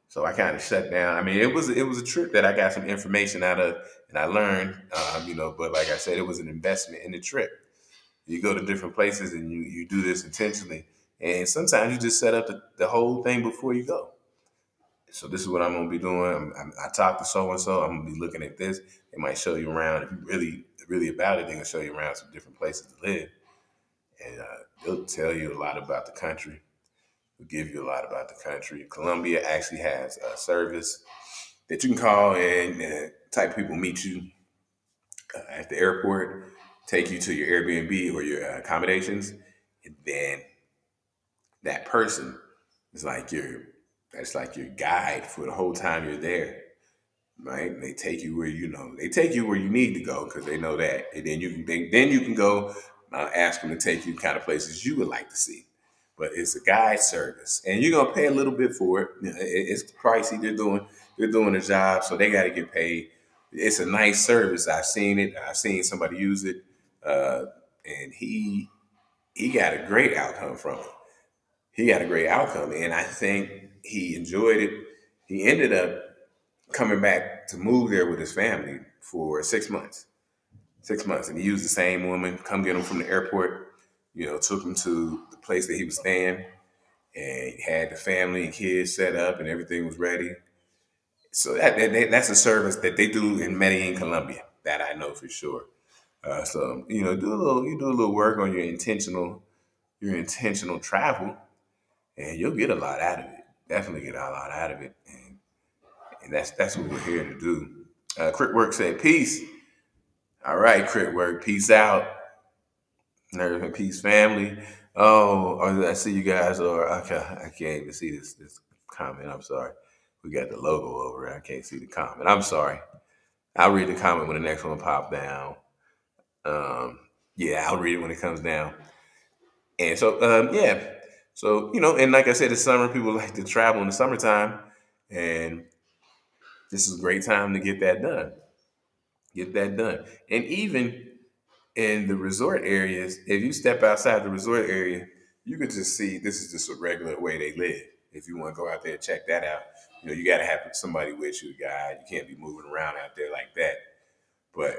So I kind of shut down. I mean, it was a trip that I got some information out of, and I learned, But like I said, it was an investment in the trip. You go to different places and you do this intentionally, and sometimes you just set up the whole thing before you go. So this is what I'm gonna be doing. I talked to so and so. I'm gonna be looking at this. They might show you around. If you really about it, they can show you around some different places to live, and they'll tell you a lot about the country. They'll give you a lot about the country. Colombia actually has a service that you can call, and type of people meet you at the airport, take you to your Airbnb or your accommodations, and then that person is like your guide for the whole time you're there, right? And they take you where they take you where you need to go because they know that, and then you can go ask them to take you kind of places you would like to see. But it's a guide service, and you're gonna pay a little bit for it. It's pricey. They're doing a job, so they got to get paid. It's a nice service. I've seen it. I've seen somebody use it, and he got a great outcome from it. He got a great outcome, and I think he enjoyed it. He ended up coming back to move there with his family for 6 months. 6 months, and he used the same woman. Come get him from the airport. Took him to the place that he was staying, and he had the family and kids set up, and everything was ready. So that's a service that they do in Medellin, Colombia. That I know for sure. So do a little work on your intentional travel, and you'll get a lot out of it. Definitely get a lot out of it, and that's what we're here to do. Crit Work said peace. All right, Crit Work, peace out. Nerve and peace, family. I see you guys are okay. I can't even see this comment. I'm sorry. We got the logo over it. I can't see the comment. I'm sorry. I'll read the comment when the next one pop down. Yeah, I'll read it when it comes down. And so, yeah. So, and like I said, it's summer. People like to travel in the summertime. And this is a great time to get that done. Get that done. And even in the resort areas, if you step outside the resort area, you can just see this is just a regular way they live. If you want to go out there and check that out, you got to have somebody with you, a guide. You can't be moving around out there like that. But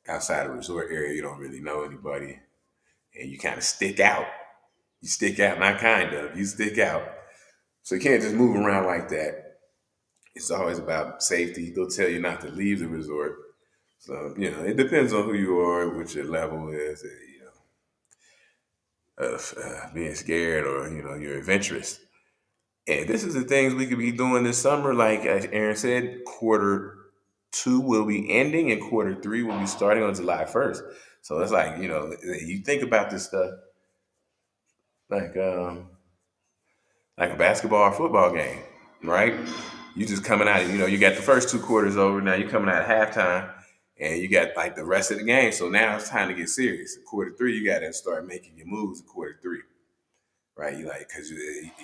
outside the resort area, you don't really know anybody, and you kind of stick out. You stick out, not kind of. You stick out. So you can't just move around like that. It's always about safety. They'll tell you not to leave the resort. So, it depends on who you are, what your level is, of being scared or, you're adventurous. And this is the things we could be doing this summer. Like Aaron said, quarter 2 will be ending and quarter 3 will be starting on July 1st. So it's like, you think about this stuff like like a basketball or football game, right? You just coming out, you got the first 2 quarters over. Now you're coming out at halftime, and you got like the rest of the game. So now it's time to get serious. Quarter 3, you got to start making your moves. In quarter 3, right? You like because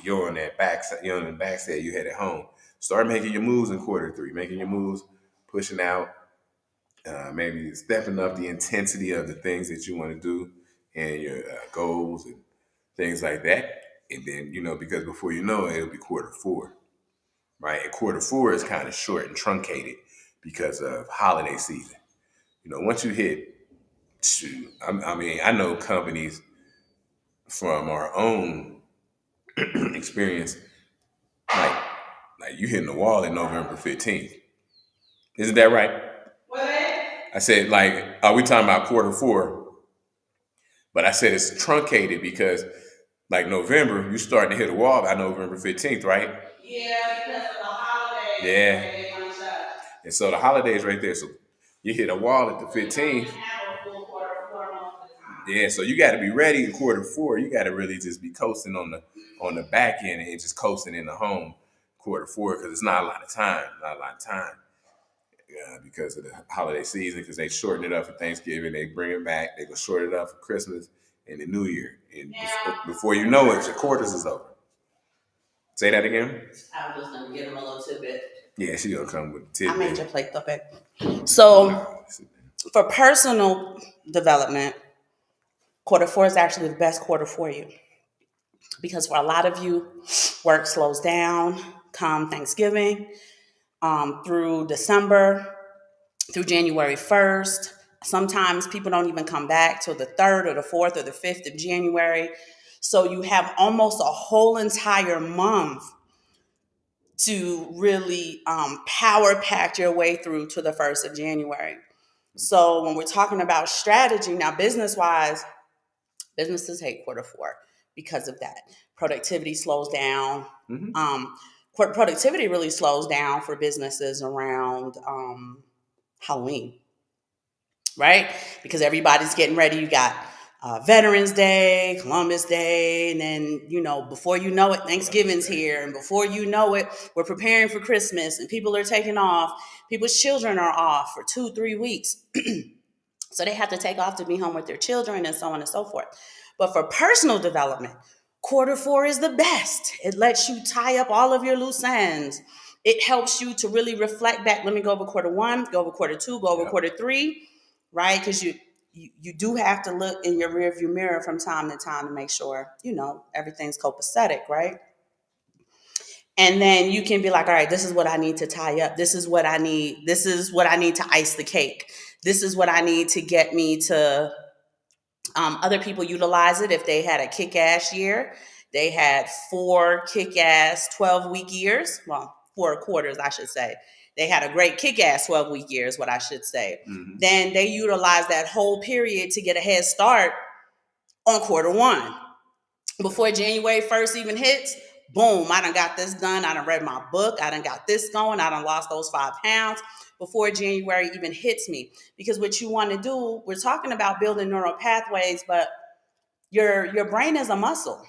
you're on that back, you're on the backside. You headed home. Start making your moves in quarter 3. Making your moves, pushing out, maybe stepping up the intensity of the things that you want to do and your goals and things like that. And then, because before you know it, it'll be quarter four, right? And quarter four is kind of short and truncated because of holiday season. Once you hit, I mean, I know companies from our own experience, like, you hitting the wall in November 15th. Isn't that right? What? I said, like, are we talking about quarter four? But I said it's truncated because, like, November, you starting to hit a wall by November 15th, right? Yeah, because of the holidays. Yeah. And so the holidays right there. So you hit a wall at the 15th. Yeah, so you got to be ready in quarter four. You got to really just be coasting on the back end and just coasting in the home quarter four because it's not a lot of time. Because of the holiday season, because they shorten it up for Thanksgiving, they bring it back, they go short it up for Christmas and the New Year. And before you know it, your quarters is over. Say that again? I was just going to give them a little tidbit. Yeah, she going to come with a tidbit. I made your plate up. So, for personal development, quarter four is actually the best quarter for you. Because for a lot of you, work slows down come Thanksgiving, through December, through January 1st. Sometimes people don't even come back till the 3rd or the 4th or the 5th of January. So you have almost a whole entire month to really power pack your way through to the 1st of January. So when we're talking about strategy, now business-wise, businesses hate quarter four because of that. Productivity slows down. Mm-hmm. Productivity really slows down for businesses around Halloween, right? Because everybody's getting ready. You got Veterans Day, Columbus Day, and then, before you know it, Thanksgiving's here. And before you know it, we're preparing for Christmas and people are taking off. People's children are off for 2-3 weeks. So they have to take off to be home with their children and so on and so forth. But for personal development, quarter four is the best. It lets you tie up all of your loose ends. It helps you to really reflect back. Let me go over quarter one, go over quarter two, go over quarter three, right? Because you do have to look in your rearview mirror from time to time to make sure, everything's copacetic, right? And then you can be like, all right, this is what I need to tie up. This is what I need. This is what I need to ice the cake. This is what I need to get me to, other people utilize it if they had a kick-ass year. They had 4 kick-ass 12-week years. Well, 4 quarters, I should say. They had a great kick-ass 12-week year is what I should say. Mm-hmm. Then they utilized that whole period to get a head start on quarter one. Before January 1st even hits, boom, I done got this done. I done read my book. I done got this going. I done lost those 5 pounds before January even hits me. Because what you want to do, we're talking about building neural pathways, but your brain is a muscle.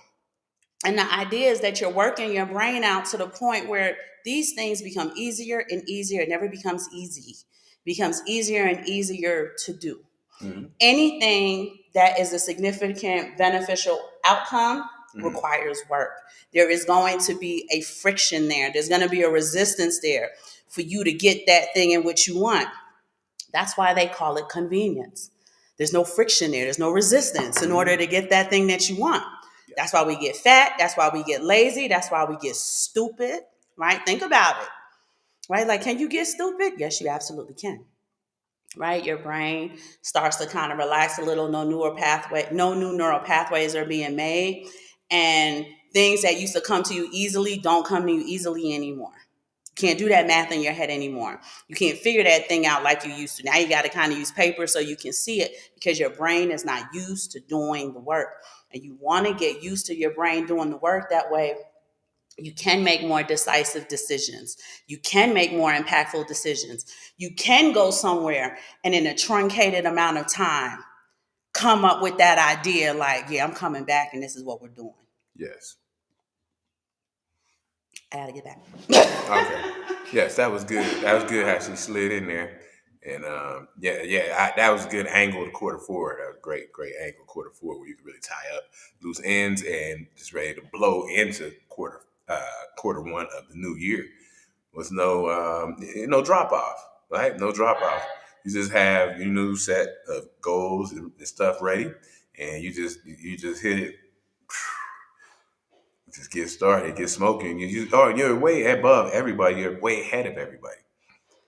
And the idea is that you're working your brain out to the point where these things become easier and easier. It never becomes easy. It becomes easier and easier to do. Mm-hmm. Anything that is a significant beneficial outcome requires work. There is going to be a friction there. There's going to be a resistance there for you to get that thing in which you want. That's why they call it convenience. There's no friction there. There's no resistance in order to get that thing that you want. That's why we get fat. That's why we get lazy. That's why we get stupid, right? Think about it, right? Like, can you get stupid? Yes, you absolutely can. Right, your brain starts to kind of relax a little. No new neural pathways are being made, and things that used to come to you easily don't come to you easily anymore. You can't do that math in your head anymore. You can't figure that thing out like you used to. Now you got to kind of use paper so you can see it because your brain is not used to doing the work, and you want to get used to your brain doing the work. That way you can make more decisive decisions. You can make more impactful decisions. You can go somewhere and in a truncated amount of time, come up with that idea like, yeah, I'm coming back and this is what we're doing. Yes. I gotta get back. Okay. Yes, that was good. That was good how she slid in there. And that was a good angle to quarter four. That was great angle quarter four where you could really tie up loose ends and just ready to blow into quarter one of the new year with no drop off, right? No drop off. You just have your new set of goals and stuff ready, and you just hit it Just get started, get smoking. You're way above everybody. You're way ahead of everybody,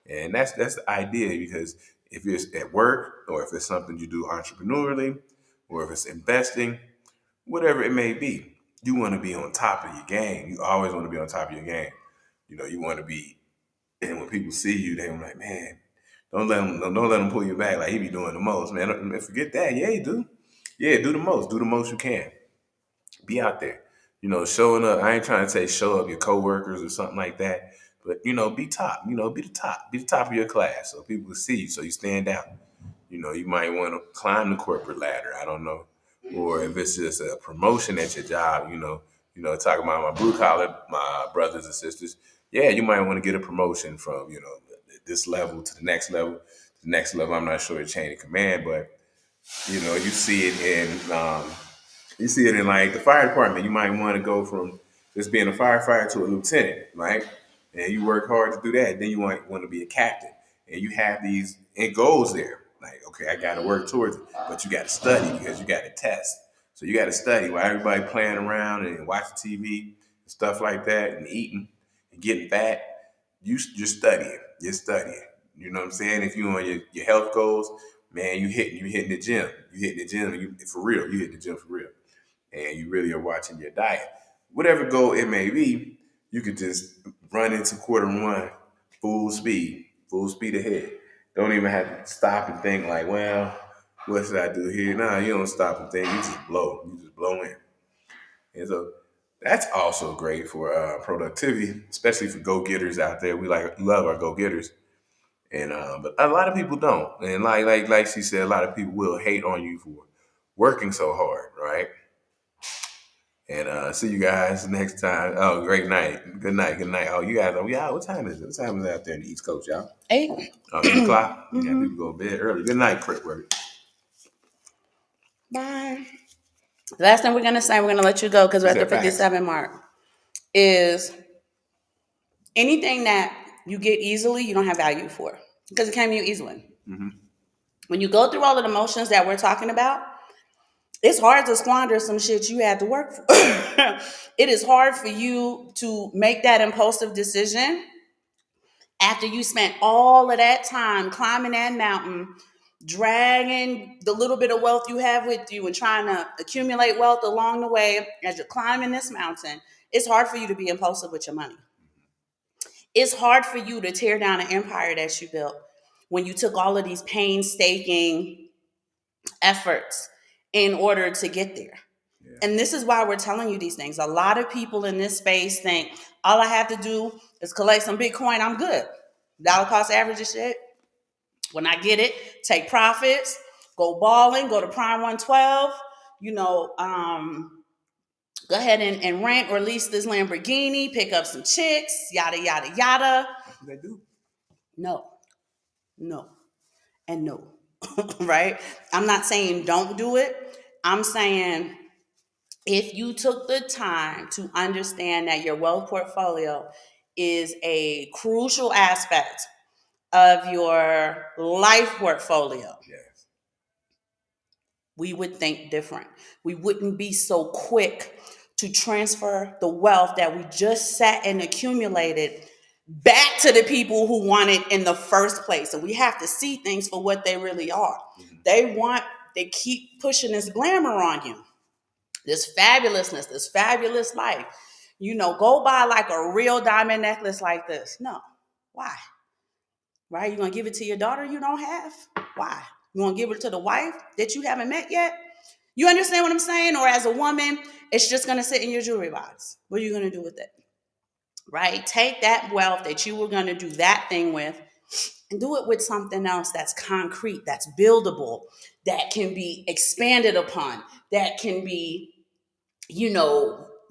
and that's the idea. Because if it's at work, or if it's something you do entrepreneurially, or if it's investing, whatever it may be, you want to be on top of your game. You always want to be on top of your game. You want to be, and when people see you, they're like, man, don't let them pull you back. Like he be doing the most, man. Forget that. Yeah, you do. Yeah, do the most. Do the most you can. Be out there. Showing up. I ain't trying to say show up your coworkers or something like that, but be top. Be the top. Be the top of your class so people can see you. So you stand out. You might want to climb the corporate ladder. I don't know, or if it's just a promotion at your job. Talking about my blue collar, my brothers and sisters. Yeah, you might want to get a promotion from this level to the next level. The next level, I'm not sure the chain of command, but you see it in like the fire department. You might want to go from just being a firefighter to a lieutenant, right? And you work hard to do that. Then you might want to be a captain, and you have these goals there. Like, okay, I got to work towards it, but you got to study because you got to test. So you got to study while everybody playing around and watching TV and stuff like that, and eating and getting fat. You're studying. You're studying. You know what I'm saying? If you on your health goals, man, you hitting the gym. You hitting the gym. For real. You hitting the gym for real, and you really are watching your diet. Whatever goal it may be, you could just run into quarter one full speed ahead. Don't even have to stop and think like, well, what should I do here? Nah, you don't stop and think. You just blow. You just blow in. And so that's also great for productivity, especially for go-getters out there. We love our go-getters. And but a lot of people don't. And like she said, a lot of people will hate on you for working so hard, right? And see you guys next time. Oh, great night. Good night. Good night. Oh, you guys. Oh, yeah. What time is it? What time is it out there in the East Coast, y'all? 8. Oh, 8 o'clock. Yeah, people go to bed early. Good night, Crickwork. Bye. The last thing we're going to say, we're going to let you go because we're at the 57 mark, is anything that you get easily, you don't have value for because it came to you easily. Mm-hmm. When you go through all of the motions that we're talking about, it's hard to squander some shit you had to work for. It is hard for you to make that impulsive decision after you spent all of that time climbing that mountain, dragging the little bit of wealth you have with you and trying to accumulate wealth along the way as you're climbing this mountain. It's hard for you to be impulsive with your money. It's hard for you to tear down an empire that you built when you took all of these painstaking efforts in order to get there. Yeah. And this is why we're telling you these things. A lot of people in this space think all I have to do is collect some Bitcoin, I'm good. Dollar cost average is shit. When I get it, take profits, go balling, go to Prime 112, go ahead and rent or lease this Lamborghini, pick up some chicks, yada, yada, yada. That's what they do. No, and no, right? I'm not saying don't do it. I'm saying if you took the time to understand that your wealth portfolio is a crucial aspect of your life portfolio, yes, we would think different. We wouldn't be so quick to transfer the wealth that we just sat and accumulated back to the people who want it in the first place. And we have to see things for what they really are. Mm-hmm. They keep pushing this glamour on you, this fabulousness, this fabulous life. Go buy like a real diamond necklace like this. No. Why? Right? You're going to give it to your daughter you don't have? Why? You want to give it to the wife that you haven't met yet? You understand what I'm saying? Or as a woman, it's just going to sit in your jewelry box. What are you going to do with it? Right? Take that wealth that you were going to do that thing with and do it with something else that's concrete, that's buildable, that can be expanded upon, that can be,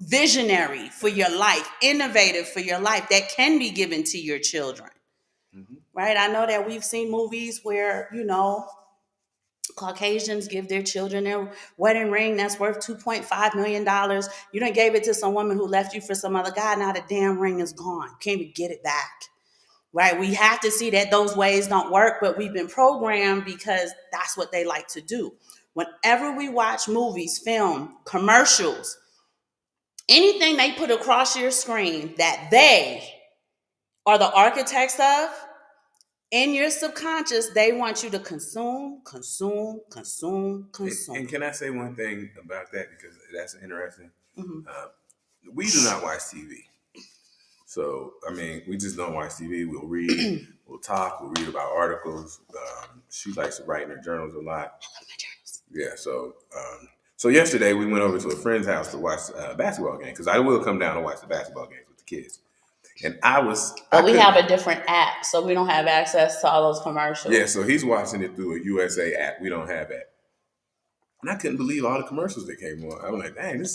visionary for your life, innovative for your life, that can be given to your children. Mm-hmm. Right? I know that we've seen movies where, Caucasians give their children their wedding ring that's worth $2.5 million. You done gave it to some woman who left you for some other guy. Now the damn ring is gone. Can't even get it back. Right? We have to see that those ways don't work, but we've been programmed because that's what they like to do. Whenever we watch movies, film, commercials, Anything they put across your screen that they are the architects of, in your subconscious, they want you to consume, consume, consume, consume. And can I say one thing about that, because that's interesting? Mm-hmm. We do not watch TV. So, I mean, we just don't watch TV. We'll read, we'll talk, we'll read about articles. She likes to write in her journals a lot. I love my journals. Yeah, so yesterday we went over to a friend's house to watch a basketball game, because I will come down and watch the basketball games with the kids. And But we have a different app, so we don't have access to all those commercials. Yeah, so he's watching it through a USA app. We don't have that. And I couldn't believe all the commercials that came on. I was like, dang,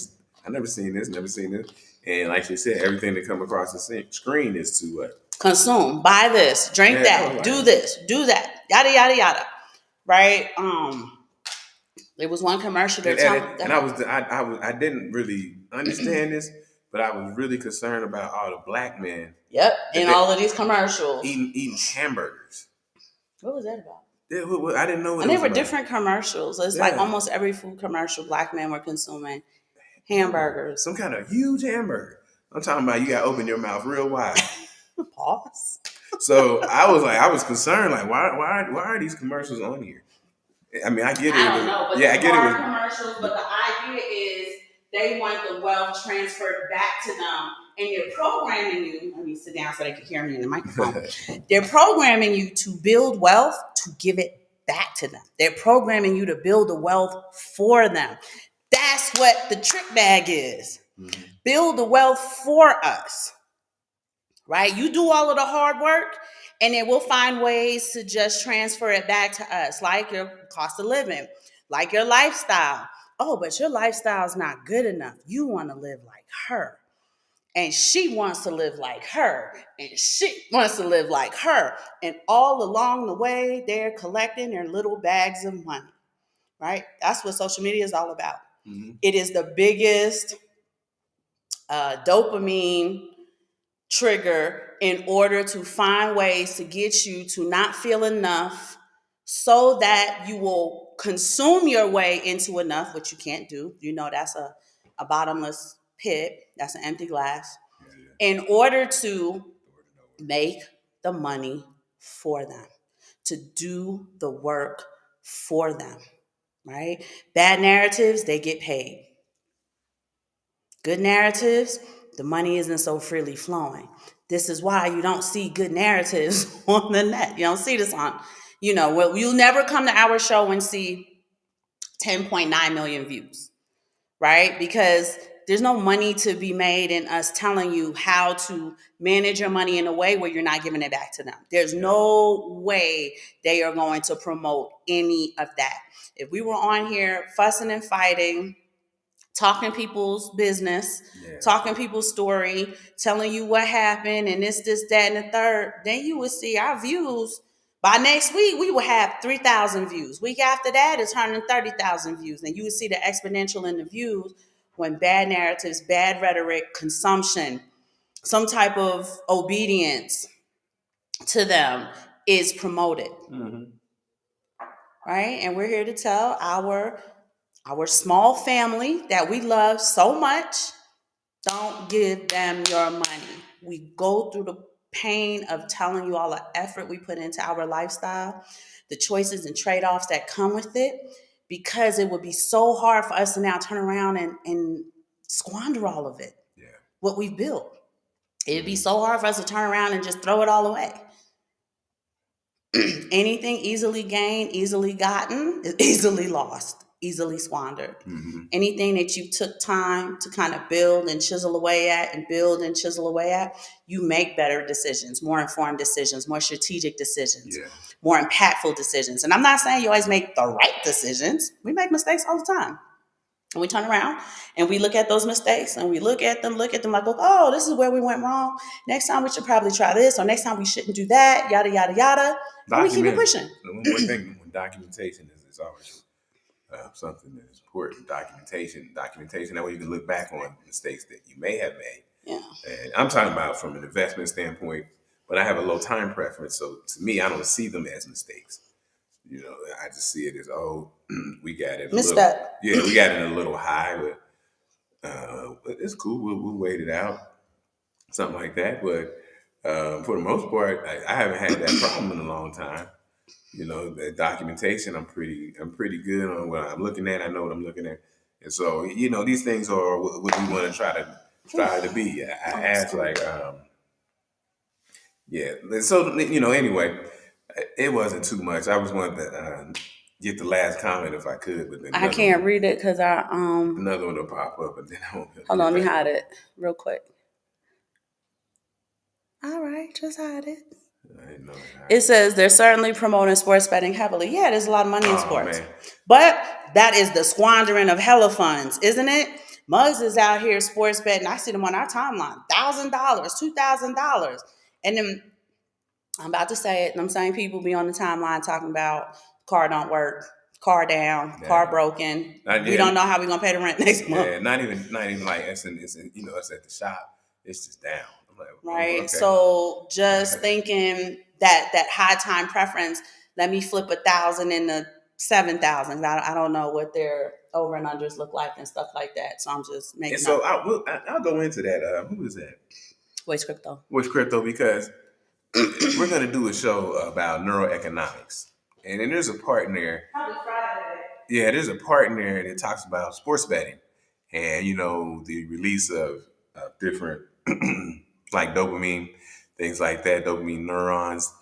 I never seen this, never seen this. And like she said, everything that come across the screen is to what? Consume, buy this, drink that, like, do this, do that, yada yada yada. Right? There was one commercial that I didn't really understand this, but I was really concerned about all the black men. Yep, in all of these commercials. Eating hamburgers. What was that about? I didn't know what and it they were about. Different commercials. It's like almost every food commercial, black men were consuming hamburgers. Some kind of huge hamburger. I'm talking about you got to open your mouth real wide. Pause. So I was concerned, like, why are these commercials on here? I mean, I get it. I don't know, but yeah, I get it. Commercials, but the idea is they want the wealth transferred back to them, and they're programming you. Let me sit down so they can hear me in the microphone. They're programming you to build wealth to give it back to them. They're programming you to build the wealth for them. That's what the trick bag is. Mm-hmm. Build the wealth for us. Right? You do all of the hard work, and then we'll find ways to just transfer it back to us, like your cost of living, like your lifestyle. Oh, but your lifestyle is not good enough. You want to live like her, and she wants to live like her, and she wants to live like her. And all along the way, they're collecting their little bags of money, right? That's what social media is all about. Mm-hmm. It is the biggest dopamine trigger in order to find ways to get you to not feel enough, so that you will consume your way into enough, which you can't do. You know, that's a bottomless pit. That's an empty glass. In order to make the money for them, to do the work for them, right? Bad narratives, they get paid. Good narratives, the money isn't so freely flowing. This is why you don't see good narratives on the net. You don't see this on, you'll never come to our show and see 10.9 million views, right? Because there's no money to be made in us telling you how to manage your money in a way where you're not giving it back to them. There's no way they are going to promote any of that. If we were on here fussing and fighting, talking people's business, talking people's story, telling you what happened and this, that, and the third, then you would see our views. By next week, we will have 3,000 views. Week after that, it's 130,000 views. And you would see the exponential in the views when bad narratives, bad rhetoric, consumption, some type of obedience to them is promoted. Mm-hmm. Right? And we're here to tell our small family that we love so much, don't give them your money. We go through the pain of telling you all the effort we put into our lifestyle, the choices and trade-offs that come with it, because it would be so hard for us to now turn around and squander all of it, what we've built. It'd be so hard for us to turn around and just throw it all away. Anything easily gained, easily gotten, is easily lost, easily squandered. Mm-hmm. Anything that you took time to kind of build and chisel away at, you make better decisions, more informed decisions, more strategic decisions, more impactful decisions. And I'm not saying you always make the right decisions. We make mistakes all the time. And we turn around and we look at those mistakes and we look at them like, oh, this is where we went wrong. Next time we should probably try this, or next time we shouldn't do that, yada, yada, yada. And we keep it pushing. One more thing, documentation is always something that is important. Documentation, that way you can look back on mistakes that you may have made. Yeah. And I'm talking about from an investment standpoint, but I have a low time preference. So to me, I don't see them as mistakes. I just see it as, we got it. Misstep. We got it a little high, but It's cool. We'll wait it out, something like that. But for the most part, I haven't had that problem in a long time. You know, the documentation, I'm pretty good on what I'm looking at. I know what I'm looking at, and so these things are what we want to try to be. I Oh, asked excuse me. like, yeah. So anyway, it wasn't too much. I was wanting to get the last comment if I could, but then I can't read it because another one will pop up, and then I won't be able to hold on, get let me back. hide it real quick. All right, just hide it. I didn't know It that. says they're certainly promoting sports betting heavily. Yeah, there's a lot of money in Oh sports. man. But that is the squandering of hella funds, isn't it? Muggs is out here sports betting. I see them on our timeline. $1,000, $2,000. And then I'm about to say it. And I'm saying people be on the timeline talking about car don't work, car down, car Yeah. broken. Not We don't yet. know how we're gonna pay the rent next month. Yeah. Not even like us at the shop. It's just down. I'm like, oh, Right. okay. So just thinking that high time preference, let me flip 1,000 into 7,000. I don't know what their over and unders look like and stuff like that. So I'm just And making so up. I'll go into that. Who is that? Voice crypto. Which crypto? Because we're going to do a show about neuroeconomics, and then there's a part in there. Yeah, there's a part in there that talks about sports betting, and the release of different like dopamine, things like that, dopamine neurons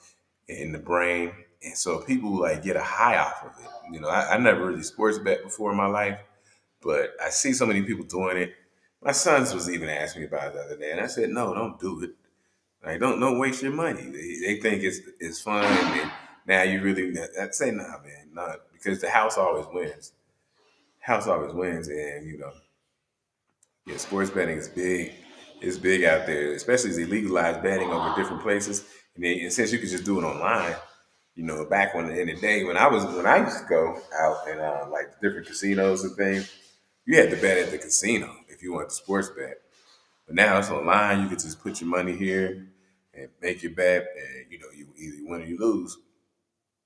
in the brain, and so people like get a high off of it. I never really sports bet before in my life, but I see so many people doing it. My sons was even asking me about it the other day, and I said, no, don't do it. Like, don't waste your money. They think it's fun, and now you really. I say, nah, man, not because the house always wins. House always wins, and yeah, sports betting is big. It's big out there, especially as they legalize betting over different places. And since you could just do it online, back in the day when I used to go out and like different casinos and things, you had to bet at the casino if you want to sports bet. But now it's online. You can just put your money here and make your bet, and you either win or you lose.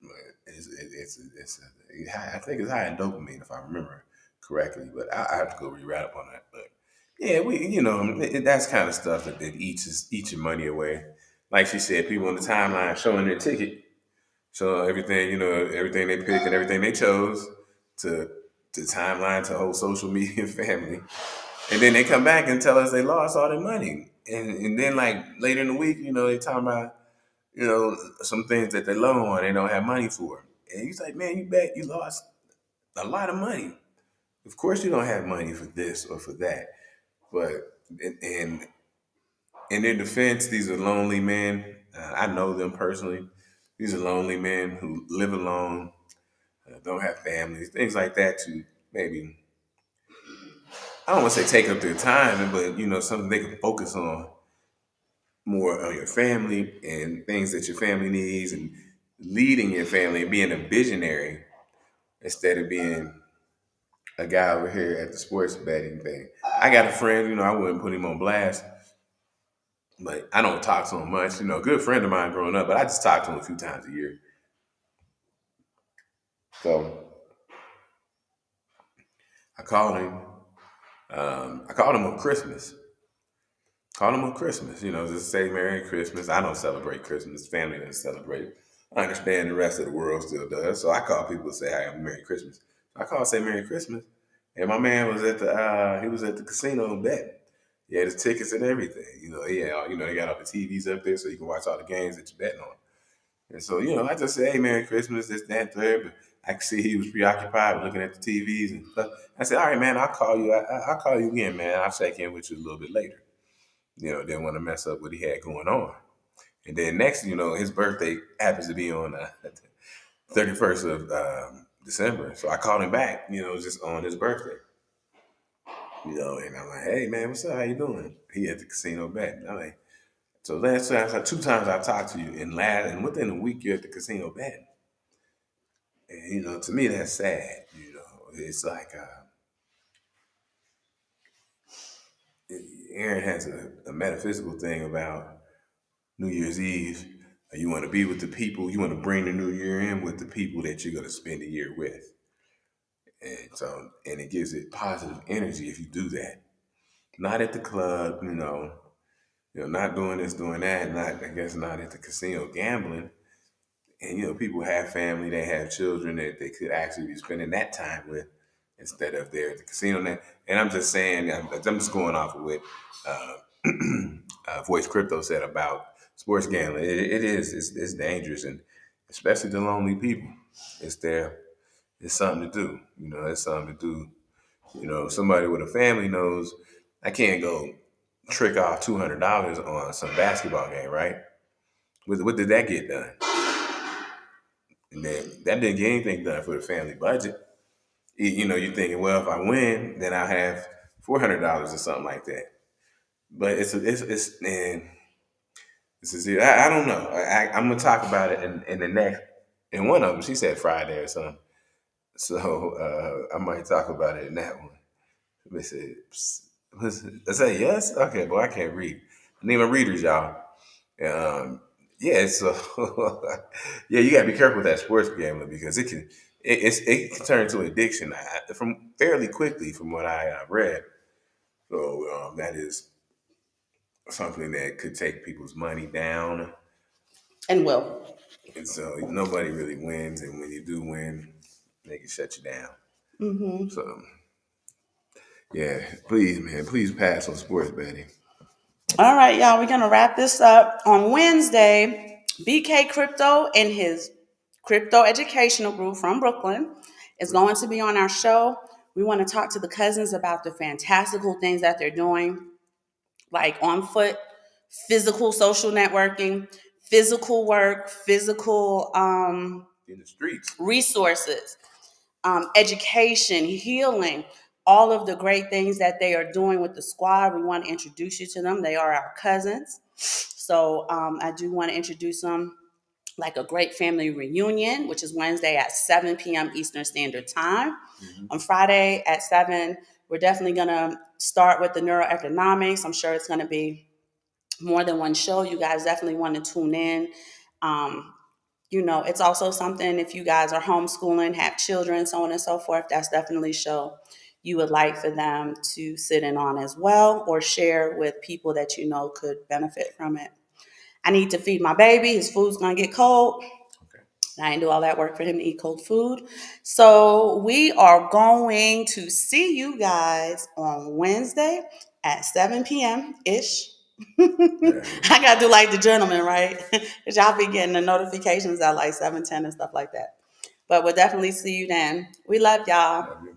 But I think it's high in dopamine if I remember correctly. But I have to go rewrite up on that. But yeah, that's kind of stuff that eats your money away. Like she said, people on the timeline showing their ticket, showing everything everything they picked and everything they chose to timeline to whole social media family. And then they come back and tell us they lost all their money. And then like later in the week, they talking about, some things that they loan on, they don't have money for. And he's like, man, you bet you lost a lot of money. Of course you don't have money for this or for that. But in their defense, these are lonely men. I know them personally. These are lonely men who live alone, don't have families, things like that to maybe, I don't want to say take up their time, but something they can focus on more on your family and things that your family needs and leading your family and being a visionary instead of being a guy over here at the sports betting thing. I got a friend, I wouldn't put him on blast, but I don't talk to him much. A good friend of mine growing up, but I just talk to him a few times a year. So I called him. I called him on Christmas. Call them on Christmas, just say Merry Christmas. I don't celebrate Christmas. Family doesn't celebrate. I understand the rest of the world still does. So I call people to say, "Hey, Merry Christmas." I call and say Merry Christmas. And my man was at the casino betting. He had his tickets and everything. They got all the TVs up there so you can watch all the games that you're betting on. And so, I just say, "Hey, Merry Christmas," this, that, and third. But I could see he was preoccupied with looking at the TVs and stuff. I said, "All right, man, I'll call you. I'll call you again, man. I'll check in with you a little bit later." Didn't want to mess up what he had going on. And then next, his birthday happens to be on 31st of December. So I called him back, just on his birthday. And I'm like, "Hey man, what's up? How you doing?" He at the casino betting. I'm like, so last time, so 2 times I talked to you, and within a week you're at the casino betting. And to me that's sad. It's like Aaron has a metaphysical thing about New Year's Eve. You want to be with the people. You want to bring the new year in with the people that you're going to spend the year with, and it gives it positive energy if you do that. not at the club, not doing this, doing that, not I guess not at the casino gambling. And people have family, they have children that they could actually be spending that time with instead of there at the casino. And I'm just saying, I'm just going off of what uh, Voice Crypto said about sports gambling. It's dangerous, and especially the lonely people. It's there. It's something to do. It's something to do. Somebody with a family knows I can't go trick off $200 on some basketball game, right? What did that get done? And then that didn't get anything done for the family budget. You're thinking, well, if I win, then I'll have $400 or something like that. But it's man, this is it. I don't know. I'm gonna talk about it in the next. In one of them, she said Friday or something. So I might talk about it in that one. They said, I say yes. Okay, boy, I can't read. I need my readers, y'all. Um, yeah, so yeah, you gotta be careful with that sports gambling because it can turn into addiction from fairly quickly, from what I read. So that is something that could take people's money down, And will. and so nobody really wins. And when you do win, they can shut you down. Mm-hmm. So yeah, please, man, please pass on sports betting. All right, y'all, we're going to wrap this up. On Wednesday, BK Crypto and his crypto educational group from Brooklyn is going to be on our show. We want to talk to the cousins about the fantastical things that they're doing, like on foot, physical social networking, physical work, physical In the streets. resources, education, healing, all of the great things that they are doing with the squad. We want to introduce you to them. They are our cousins. So I do want to introduce them like a great family reunion, which is Wednesday at 7 p.m. Eastern Standard Time. Mm-hmm. On Friday at 7, we're definitely going to start with the neuroeconomics. I'm sure it's going to be more than one show. You guys definitely want to tune in. Um, it's also something if you guys are homeschooling, have children, so on and so forth, that's definitely a show you would like for them to sit in on as well or share with people that you know could benefit from it. I need to feed my baby. His food's going to get cold. Okay. I didn't do all that work for him to eat cold food. So we are going to see you guys on Wednesday at 7 p.m. ish. Yeah. I gotta do like the gentleman, right? Because y'all be getting the notifications at like 7:10 and stuff like that. But we'll definitely see you then. We love y'all. Love you.